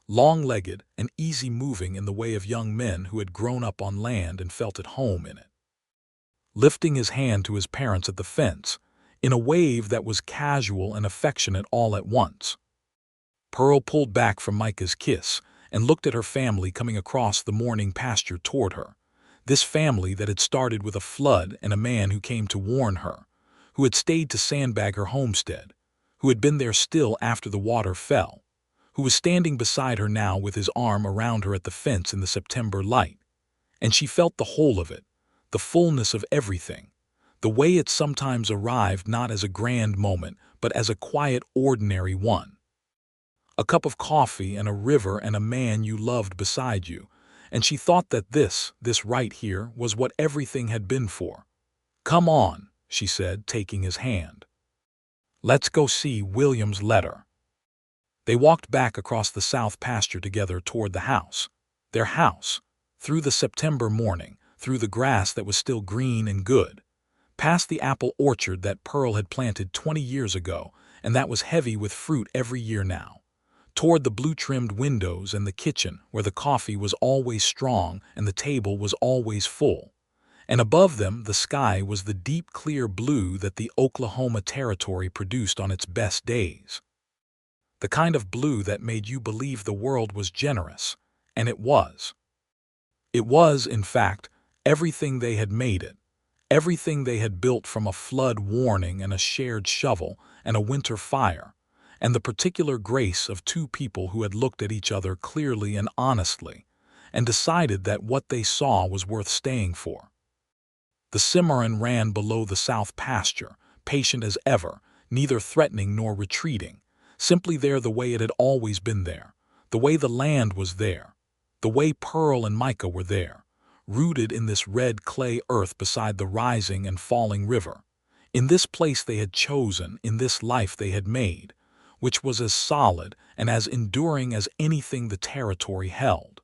long-legged and easy-moving in the way of young men who had grown up on land and felt at home in it. Lifting his hand to his parents at the fence, in a wave that was casual and affectionate all at once. Pearl pulled back from Micah's kiss and looked at her family coming across the morning pasture toward her, this family that had started with a flood and a man who came to warn her, who had stayed to sandbag her homestead, who had been there still after the water fell, who was standing beside her now with his arm around her at the fence in the September light. And she felt the whole of it, the fullness of everything, the way it sometimes arrived not as a grand moment, but as a quiet, ordinary one. A cup of coffee and a river and a man you loved beside you, and she thought that this right here, was what everything had been for. "Come on," she said, taking his hand. "Let's go see William's letter." They walked back across the south pasture together toward the house, their house, through the September morning, through the grass that was still green and good, past the apple orchard that Pearl had planted 20 years ago and that was heavy with fruit every year now, toward the blue-trimmed windows and the kitchen where the coffee was always strong and the table was always full. And above them the sky was the deep clear blue that the Oklahoma Territory produced on its best days. The kind of blue that made you believe the world was generous, and it was. It was, in fact, everything they had made it, everything they had built from a flood warning and a shared shovel and a winter fire, and the particular grace of two people who had looked at each other clearly and honestly, and decided that what they saw was worth staying for. The Cimarron ran below the south pasture, patient as ever, neither threatening nor retreating, simply there the way it had always been there, the way the land was there, the way Pearl and Micah were there, rooted in this red clay earth beside the rising and falling river, in this place they had chosen, in this life they had made, which was as solid and as enduring as anything the territory held.